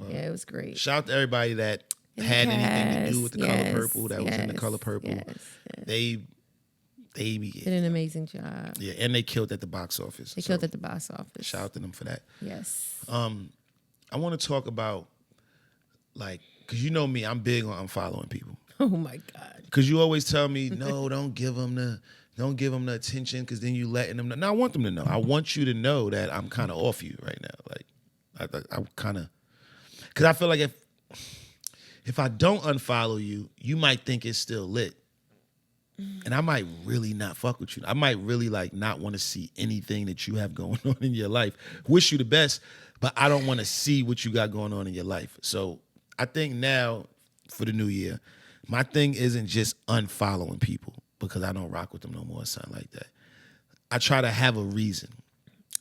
B: yeah, it was great.
A: Shout out to everybody that had anything to do with The Color Purple, that was in The Color Purple.
B: Yes.
A: They
B: did an amazing job.
A: Yeah, and they killed at the box office.
B: They killed at the box office.
A: Shout out to them for that.
B: Yes.
A: I want to talk about, like, because you know me, I'm big on unfollowing people.
B: Oh my God.
A: Because you always tell me, no, don't give them the attention, because then you letting them know. Now I want them to know. I want you to know that I'm kind of off you right now. Like, I kind of, because I feel like if I don't unfollow you, you might think it's still lit. And I might really not fuck with you. I might really like not want to see anything that you have going on in your life. Wish you the best, but I don't want to see what you got going on in your life. So I think now for the new year, my thing isn't just unfollowing people because I don't rock with them no more or something like that. I try to have a reason.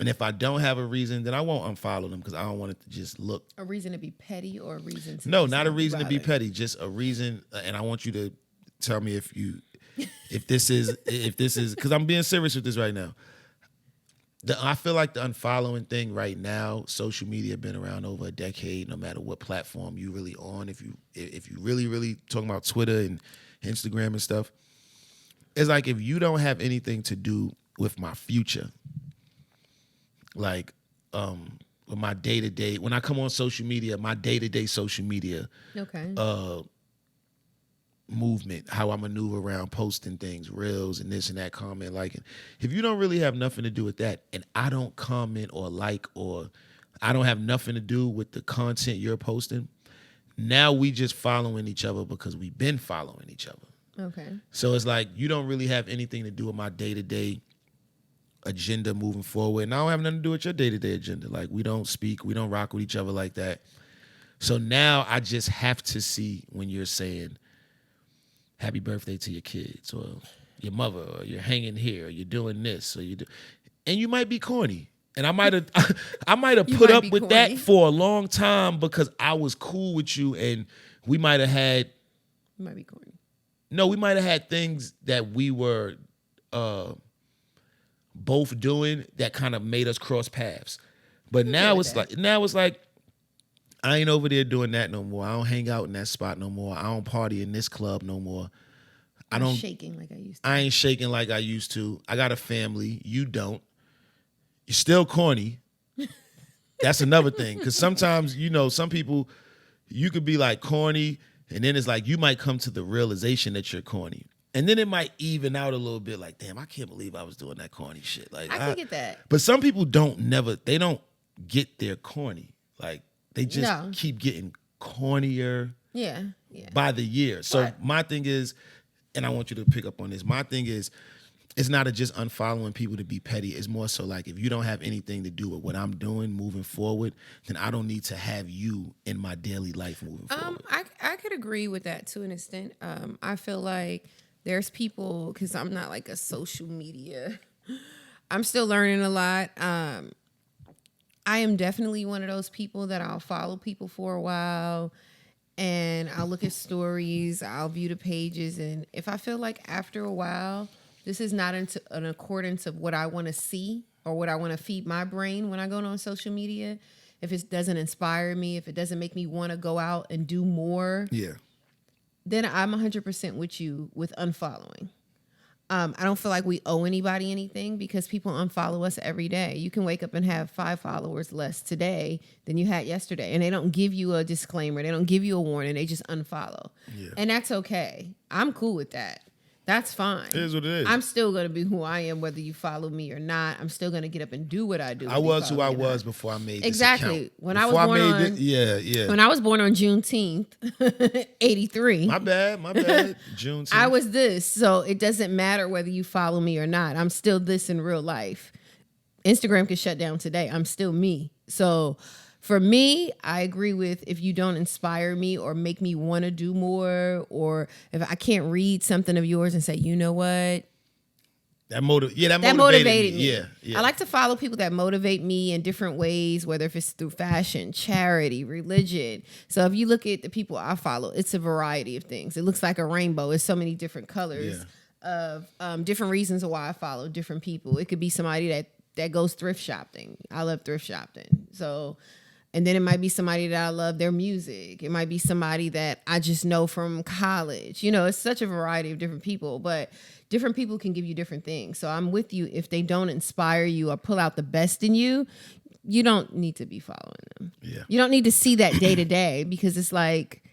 A: And if I don't have a reason, then I won't unfollow them because I don't want it to just look.
B: A reason to be petty or a reason to
A: No, not a reason to be petty, just a reason. And I want you to tell me if this is, because I'm being serious with this right now. I feel like the unfollowing thing right now, social media been around over a decade, no matter what platform you really on. If you really talking about Twitter and Instagram and stuff, it's like if you don't have anything to do with my future, like with my day-to-day, when I come on social media, my day-to-day social media movement, how I maneuver around posting things, reels and this and that, comment, liking. If you don't really have nothing to do with that, and I don't comment or like, or I don't have nothing to do with the content you're posting, now we just following each other because we've been following each other.
B: Okay.
A: So it's like you don't really have anything to do with my day-to-day agenda moving forward, and I don't have nothing to do with your day-to-day agenda. Like, we don't speak, we don't rock with each other like that. So now I just have to see when you're saying happy birthday to your kids or your mother, or you're hanging here, or you're doing this, or and you might be corny. And I might have put up with that for a long time because I was cool with you, and we might have had.
B: You might be corny.
A: No, we might have had things that we were both doing that kind of made us cross paths. But now it's like I ain't over there doing that no more. I don't hang out in that spot no more. I don't party in this club no more.
B: I'm shaking like I used to.
A: I ain't shaking like I used to. I got a family. You don't. You're still corny. That's another thing. Because sometimes, some people, you could be like corny, and then it's like you might come to the realization that you're corny. And then it might even out a little bit like, damn, I can't believe I was doing that corny shit. Like,
B: I can get that.
A: But some people don't get their corny. Like, they just keep getting cornier by the year. So my thing is, and I want you to pick up on this, my thing is, it's not just unfollowing people to be petty. It's more so like, if you don't have anything to do with what I'm doing moving forward, then I don't need to have you in my daily life moving forward.
B: I could agree with that to an extent. I feel like there's people, because I'm not like a social media, I'm still learning a lot. I am definitely one of those people that I'll follow people for a while, and I'll look at stories, I'll view the pages, and if I feel like after a while, this is not in accordance of what I want to see or what I want to feed my brain when I go on social media, if it doesn't inspire me, if it doesn't make me want to go out and do more, then I'm 100% with you with unfollowing. I don't feel like we owe anybody anything because people unfollow us every day. You can wake up and have 5 followers less today than you had yesterday. And they don't give you a disclaimer. They don't give you a warning. They just unfollow. Yeah. And that's okay. I'm cool with that. That's fine.
A: It is what it is.
B: I'm still going to be who I am, whether you follow me or not. I'm still going to get up and do what I do.
A: I was who I was before I made this account.
B: When I was born on, when I was born on Juneteenth, 83.
A: My bad. Juneteenth.
B: I was this. So it doesn't matter whether you follow me or not. I'm still this in real life. Instagram can shut down today. I'm still me. So for me, I agree with if you don't inspire me or make me want to do more, or if I can't read something of yours and say, you know what?
A: That motivated me. Yeah.
B: I like to follow people that motivate me in different ways, whether if it's through fashion, charity, religion. So if you look at the people I follow, it's a variety of things. It looks like a rainbow. It's so many different colors of different reasons why I follow different people. It could be somebody that goes thrift shopping. I love thrift shopping. So, and then it might be somebody that I love their music. It might be somebody that I just know from college. You know, it's such a variety of different people, but different people can give you different things. So I'm with you. If they don't inspire you or pull out the best in you, you don't need to be following them.
A: Yeah.
B: You don't need to see that day to day because it's like,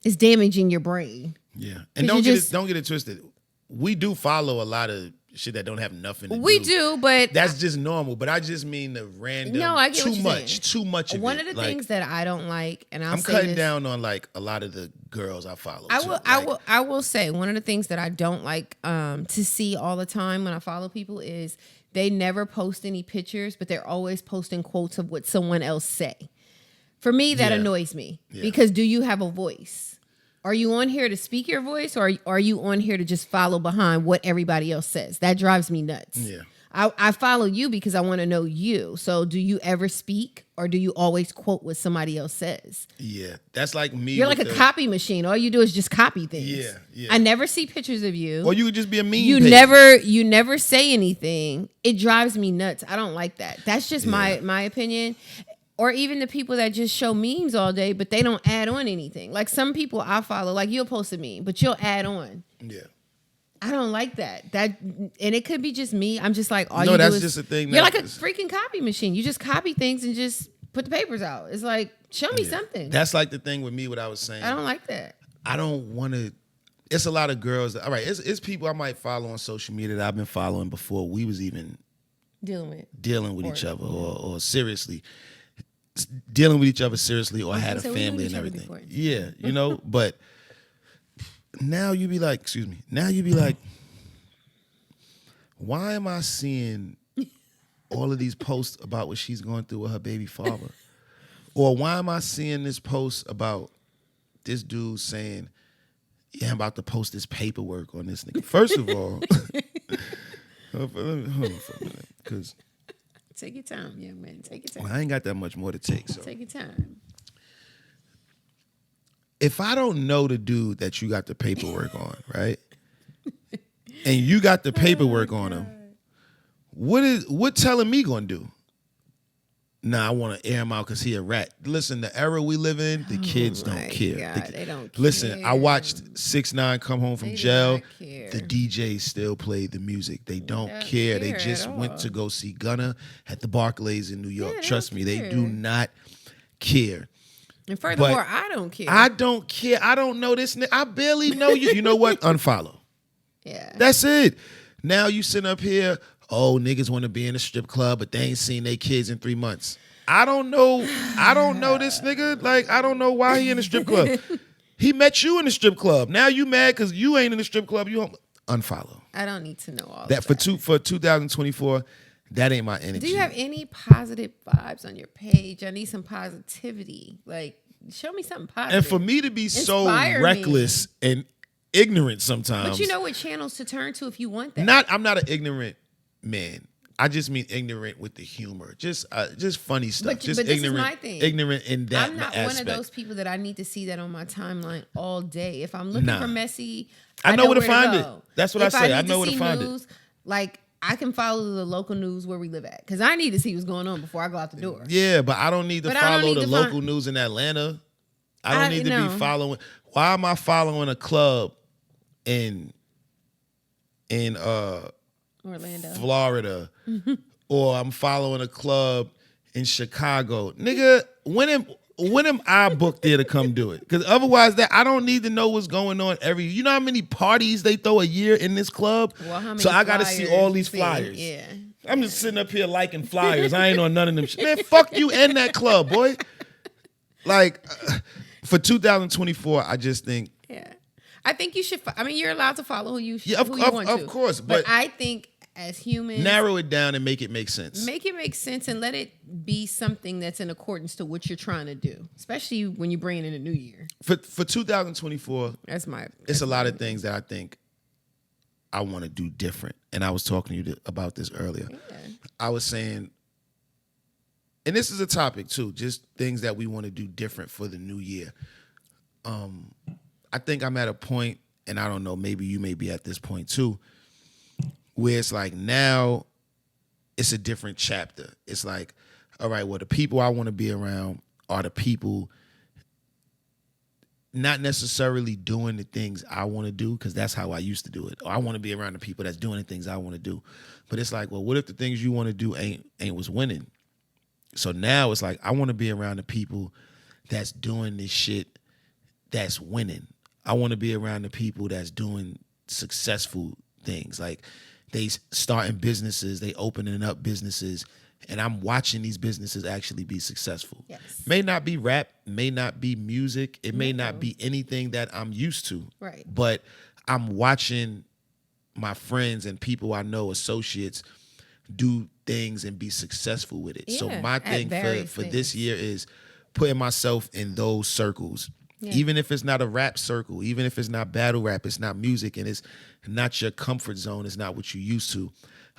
B: it's damaging your brain.
A: Yeah. And don't get it twisted. We do follow a lot of shit that don't have nothing to do.
B: We do, but
A: that's just normal. But I just mean the random.
B: No, I get
A: too much of
B: One
A: it.
B: of the things that I don't like, and I'm
A: cutting down on like a lot of the girls I follow.
B: I will say one of the things that I don't like to see all the time when I follow people is they never post any pictures, but they're always posting quotes of what someone else say. For me, that annoys me because do you have a voice? Are you on here to speak your voice, or are you on here to just follow behind what everybody else says? That drives me nuts.
A: Yeah.
B: I follow you because I want to know you. So do you ever speak, or do you always quote what somebody else says?
A: Yeah. That's like me.
B: You're like a copy machine. All you do is just copy things.
A: Yeah.
B: I never see pictures of you.
A: Or you could just be a meme
B: You
A: page.
B: you never say anything. It drives me nuts. I don't like that. That's just my opinion. Or even the people that just show memes all day, but they don't add on anything. Like some people I follow, like you'll post a meme, but you'll add on.
A: Yeah.
B: I don't like that. And it could be just me. I'm just like,
A: that's just a thing.
B: You're like a freaking copy machine. You just copy things and just put the papers out. It's like, show me something.
A: That's like the thing with me, what I was saying.
B: I don't like that.
A: I don't want to. It's a lot of girls. All right, it's people I might follow on social media that I've been following before we was even dealing with each other or seriously. Dealing with each other seriously or had a family and everything. Yeah, you know, but now you be like, why am I seeing all of these posts about what she's going through with her baby father? Or why am I seeing this post about this dude saying, yeah, I'm about to post this paperwork on this nigga? First of all, hold on for a minute, because
B: take your time, young man. Take your time.
A: I ain't got that much more to take. So
B: take your time.
A: If I don't know the dude that you got the paperwork on, right? And you got the paperwork on him, what telling me gonna do? Nah, I want to air him out because he a rat. Listen, the era we live in, the kids don't care.
B: They don't care.
A: Listen, I watched 6ix9ine come home from jail.
B: The
A: DJs still play the music. They don't care. They just went to go see Gunna at the Barclays in New York. Trust me, they do not care.
B: And furthermore, I don't care.
A: I don't care. I don't know this nigga. I barely know you. You know what? Unfollow.
B: Yeah.
A: That's it. Now you sitting up here, oh, niggas want to be in a strip club, but they ain't seen their kids in 3 months. I don't know this nigga. Like, I don't know why he in a strip club. He met you in the strip club. Now you mad because you ain't in the strip club. You unfollow.
B: I don't need to know all
A: that. For 2024, that ain't my energy.
B: Do you have any positive vibes on your page? I need some positivity. Like, show me something positive.
A: And for me to be so reckless and ignorant sometimes.
B: But you know what channels to turn to if you want that.
A: I'm not an ignorant man. I just mean ignorant with the humor, just funny stuff.
B: But ignorant,
A: this is my thing. Ignorant in that
B: I'm not
A: aspect.
B: one of those people that I need to see that on my timeline all day. If I'm looking for messy,
A: I know where to find it.
B: Go.
A: That's what I say. I know where to find it.
B: Like, I can follow the local news where we live at because I need to see what's going on before I go out the door.
A: Yeah, but I don't need to follow the local news in Atlanta. I don't need to be following. Why am I following a club in
B: Orlando,
A: Florida, or I'm following a club in Chicago? Nigga, when am I booked there to come do it? Because otherwise, I don't need to know what's going on every. You know how many parties they throw a year in this club?
B: Well, how many
A: so I got to see all these flyers.
B: Yeah,
A: I'm just sitting up here liking flyers. I ain't on none of them. Man, fuck you and that club, boy. Like, for 2024, I just think.
B: Yeah. I think you should. I mean, you're allowed to follow who you want to.
A: Of course,
B: but I think as humans,
A: narrow it down and make it make sense.
B: make it make sense and let it be something that's in accordance to what you're trying to do, especially when you're bringing in a new year.
A: For 2024, it's a lot of things that I think I want to do different. And I was talking to you about this earlier.
B: Yeah.
A: I was saying, and this is a topic too, just things that we want to do different for the new year. I think I'm at a point, and I don't know, maybe you may be at this point too, where it's like now it's a different chapter. It's like, all right, well, the people I want to be around are the people not necessarily doing the things I want to do, because that's how I used to do it. Or I want to be around the people that's doing the things I want to do. But it's like, well, what if the things you want to do ain't what's winning? So now it's like, I want to be around the people that's doing this shit that's winning. I want to be around the people that's doing successful things. Like, they starting businesses, they opening up businesses, and I'm watching these businesses actually be successful.
B: Yes.
A: May not be rap, may not be music, it may not be anything that I'm used to.
B: Right.
A: But I'm watching my friends and people I know, associates, do things and be successful with it. So
B: Yeah,
A: my
B: at
A: thing
B: various
A: for
B: things.
A: this year is putting myself in those circles.
B: Yeah.
A: Even if it's not a rap circle, even if it's not battle rap, it's not music, and it's not your comfort zone, it's not what you used to.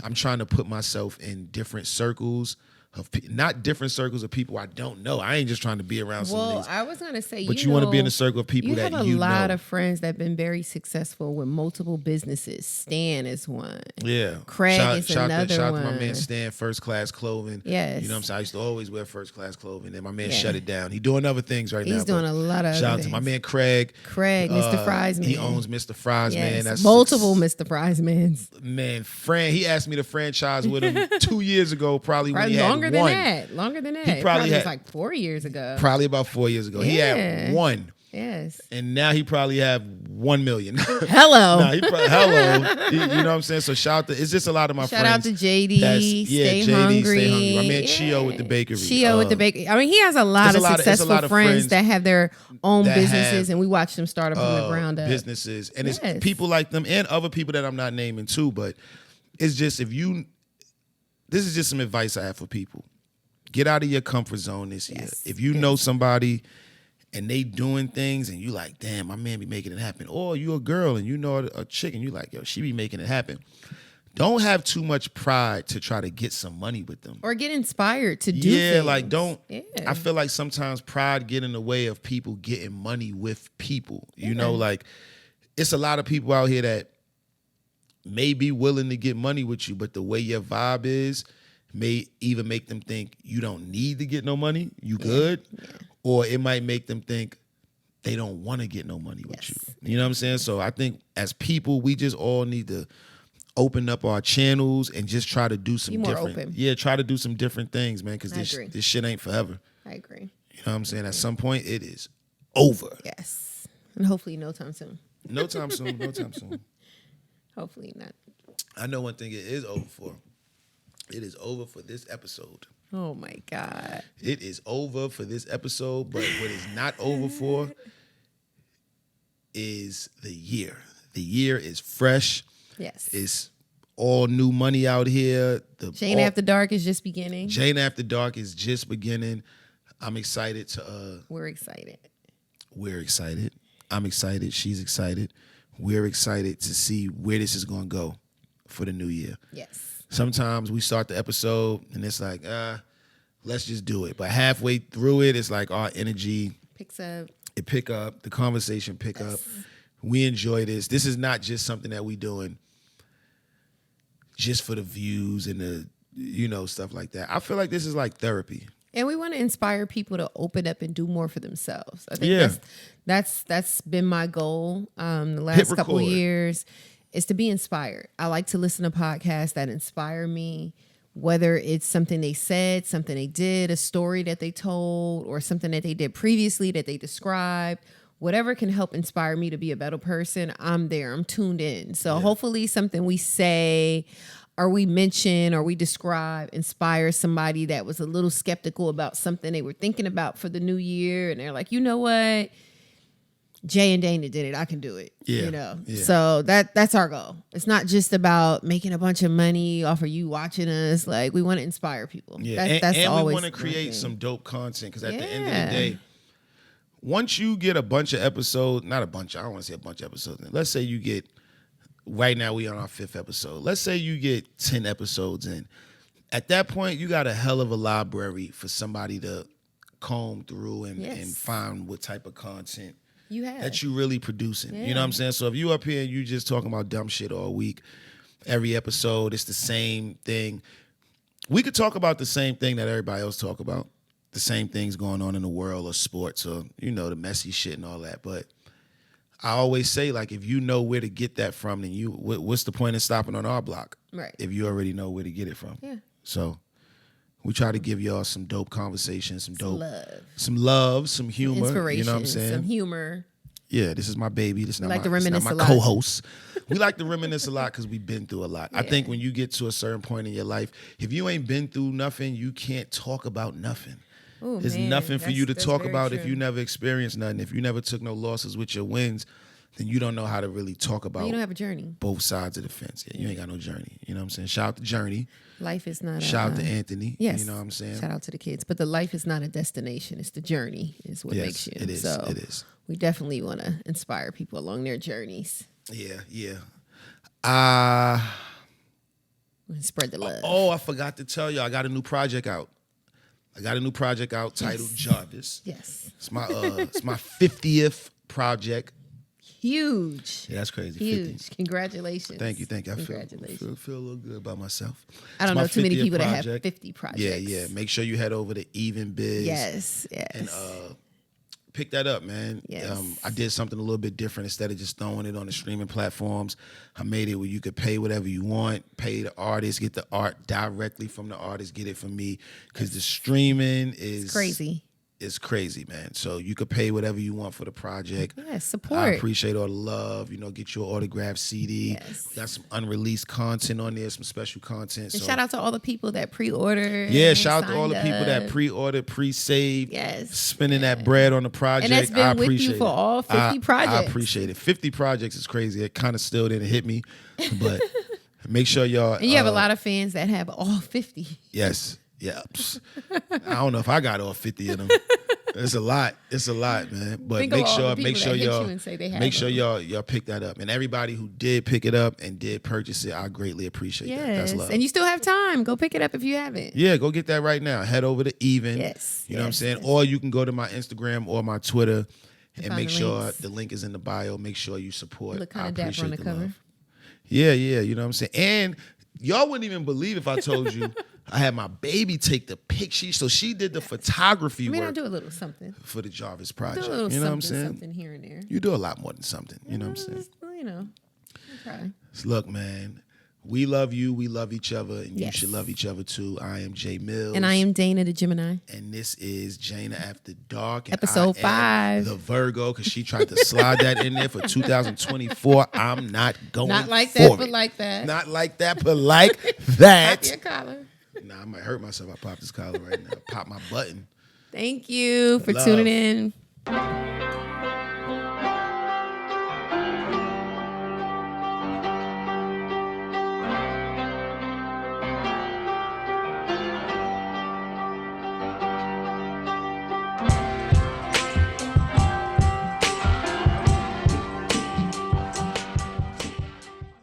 A: I'm trying to put myself in different circles of not different circles of people I don't know. I ain't just trying to be around some of these.
B: I was gonna say,
A: But you want to be in a circle of people that you know.
B: You have a lot of friends that have been very successful with multiple businesses. Stan is one.
A: Yeah.
B: Craig is another
A: shout
B: one.
A: out to my man Stan, First Class Clothing.
B: Yes.
A: You know what I'm saying? I used to always wear First Class Clothing. And my man shut it down. He doing other things right now.
B: He's doing a lot of
A: shout
B: other
A: out
B: things.
A: to my man Craig.
B: Mr. Fries Man.
A: He owns Mr. Fries Man.
B: Yes.
A: That's
B: Multiple Mr. Fries Mans.
A: Man, he asked me to franchise with him 2 years ago, probably when he
B: Longer
A: had
B: than
A: one.
B: that. Longer than that.
A: He probably
B: was
A: had-
B: like 4 years ago.
A: Probably about 4 years ago. He
B: Yeah.
A: had one.
B: Yes.
A: And now he probably have 1 million.
B: Hello.
A: Nah, he probably, hello. You know what I'm saying? So shout out to, it's just a lot of my
B: Shout
A: friends.
B: out to JD. Stay
A: JD,
B: hungry.
A: Stay Hungry. My man Chio with the bakery.
B: Chio with the bakery. I mean, he has a lot of successful
A: of
B: friends that have their own
A: that
B: businesses,
A: have,
B: and we watch them start up from the ground up.
A: Businesses. And
B: Yes.
A: it's people like them and other people that I'm not naming too, but it's just this is just some advice I have for people. Get out of your comfort zone this year.
B: Yes.
A: If you know somebody and they doing things and you like, damn, my man be making it happen. Or you a girl and you know a chick and you like, yo, she be making it happen. Don't have too much pride to try to get some money with them.
B: Or get inspired to do things.
A: Like don't.
B: Yeah.
A: I feel like sometimes pride get in the way of people getting money with people. You know, like it's a lot of people out here that may be willing to get money with you, but the way your vibe is may even make them think you don't need to get no money, you good, or it might make them think they don't want to get no money with you. You know what I'm saying? So I think as people, we just all need to open up our channels and just try to do some different.
B: Open.
A: Yeah, try to do some different things, man, because this shit ain't forever.
B: I agree.
A: You know what I'm saying? At some point, it is over.
B: Yes. And hopefully no time soon.
A: No time soon. No time soon.
B: Hopefully not.
A: I know one thing it is over for. It is over for this episode.
B: Oh my God.
A: It is over for this episode, but what is not over for is the year. The year is fresh.
B: Yes.
A: It's all new money out here.
B: Jane After Dark is just beginning.
A: Jane After Dark is just beginning. I'm excited to
B: We're excited.
A: We're excited. I'm excited. She's excited. We're excited to see where this is going to go for the new year.
B: Yes.
A: Sometimes we start the episode and it's like, let's just do it. But halfway through it, it's like our energy
B: Picks up.
A: It pick up, the conversation pick up. We enjoy this. This is not just something that we doing just for the views and the, stuff like that. I feel like this is like therapy.
B: And we want to inspire people to open up and do more for themselves. I think that's been my goal the last couple of years, is to be inspired. I like to listen to podcasts that inspire me, whether it's something they said, something they did, a story that they told, or something that they did previously that they described. Whatever can help inspire me to be a better person, I'm there. I'm tuned in. So hopefully something we say or we mention or we describe inspires somebody that was a little skeptical about something they were thinking about for the new year. And they're like, you know what? Jay and Dana did it, I can do it.
A: Yeah,
B: You know?
A: yeah.
B: So that's our goal. It's not just about making a bunch of money off of you watching us. Like, we want to inspire people.
A: Yeah,
B: That's
A: and
B: always
A: we want to
B: my
A: create
B: thing.
A: some dope content because at the end
B: Yeah.
A: of the day, once you get a bunch of episodes, not a bunch, I don't want to say a bunch of episodes. Let's say you get, right now we on our 5th episode. Let's say you get 10 episodes in. At that point, you got a hell of a library for somebody to comb through and
B: Yes.
A: find what type of content
B: You have.
A: that you really producing.
B: Yeah.
A: You know what I'm saying? So if you up here and you just talking about dumb shit all week, every episode it's the same thing. We could talk about the same thing that everybody else talk about. The same things going on in the world or sports or, you know, the messy shit and all that. But I always say, like, if you know where to get that from, then what's the point in stopping on our block?
B: Right.
A: If you already know where to get it from.
B: Yeah.
A: So we try to give y'all some dope conversations, some
B: Love.
A: some humor.
B: Inspiration.
A: You know what I'm saying?
B: Some humor.
A: Yeah, this is my baby. This is not
B: like
A: my,
B: to
A: this is not
B: reminisce
A: my
B: a lot.
A: co-host. We like to reminisce a lot because we've been through a lot. I
B: Yeah.
A: think when you get to a certain point in your life, if you ain't been through nothing, you can't talk about nothing.
B: Ooh,
A: There's
B: man,
A: nothing for you to
B: that's
A: talk
B: very
A: about if
B: true.
A: you never experienced nothing. If you never took no losses with your wins, then you don't know how to really talk about
B: You don't have a journey.
A: both sides of the fence. Yeah, you ain't got no journey. You know what I'm saying? Shout out to Journey.
B: Life is not
A: Shout out to Anthony.
B: Yes.
A: You know what I'm saying?
B: Shout out to the kids. But the life is not a destination. It's the journey is what
A: Yes,
B: makes you.
A: it is.
B: So
A: It is.
B: we definitely want to inspire people along their journeys
A: Yeah, yeah.
B: and spread the love.
A: Oh, I forgot to tell you, I got a new project out. Titled Jarvis.
B: Yes.
A: It's my 50th project.
B: Huge.
A: Yeah, that's crazy.
B: Huge.
A: 50.
B: Congratulations.
A: Thank you. I
B: Congratulations.
A: feel a little good about myself.
B: I don't
A: It's my
B: know too many
A: 50th
B: people that have
A: project.
B: 50 projects.
A: Yeah. Make sure you head over to Even Biz.
B: Yes.
A: And pick that up, man.
B: Yes.
A: I did something a little bit different. Instead of just throwing it on the streaming platforms, I made it where you could pay whatever you want, pay the artist, get the art directly from the artist, get it from me. Because the streaming is
B: crazy.
A: It's crazy, man. So you could pay whatever you want for the project.
B: Yeah, support.
A: I appreciate all the love. You know, get your autographed CD.
B: Yes.
A: Got some unreleased content on there, some special content.
B: And
A: So
B: shout out to all the people that pre-ordered.
A: yeah, shout out to all the
B: signed
A: people that
B: up.
A: pre-ordered, pre-saved,
B: Yes.
A: spending that bread on the project.
B: And that's been
A: I
B: with
A: appreciate
B: you for
A: it.
B: all 50
A: I
B: projects.
A: appreciate it. 50 projects is crazy. It kind of still didn't hit me, but make sure y'all.
B: And you have a lot of fans that have all 50.
A: Yes. Yeah. Psst. I don't know if I got all 50 of them. It's a lot, man. But
B: Think of
A: make
B: all
A: sure,
B: the people that hit you
A: y'all,
B: and say they have
A: make sure
B: them.
A: y'all pick that up. And everybody who did pick it up and did purchase it, I greatly appreciate that. That's
B: Yes.
A: love.
B: And you still have time. Go pick it up if you haven't.
A: Yeah, go get that right now. Head over to Even.
B: Yes,
A: You know what I'm
B: yes,
A: saying?
B: yes.
A: Or you can go to my Instagram or my Twitter and
B: find
A: make
B: the
A: sure
B: links.
A: the link is in the bio. Make sure you support.
B: Look
A: I
B: kinda dapper
A: appreciate
B: on the cover.
A: love. Yeah, you know what I'm saying? And y'all wouldn't even believe if I told you I had my baby take the picture. So she did the photography
B: I mean, I
A: work
B: do a little something.
A: for the Jarvis
B: Do
A: project.
B: a little
A: You know what I'm
B: something,
A: saying?
B: something here and there.
A: You do a lot more than something. You know what I'm saying?
B: Just, you know, try.
A: Look, man, we love you. We love each other. And you
B: Yes.
A: should love each other too. I am Jae Millz.
B: And I am Dana the Gemini.
A: And this is JANA After Dark. And
B: Episode
A: I am
B: 5.
A: The Virgo, because she tried to slide that in there for 2024. I'm not going
B: Not like
A: for
B: that,
A: it.
B: but like that.
A: Not like that, but like
B: Pop
A: that.
B: your collar.
A: Nah, I might hurt myself. I pop this collar right now. Pop my button.
B: Thank you for
A: Love.
B: tuning in.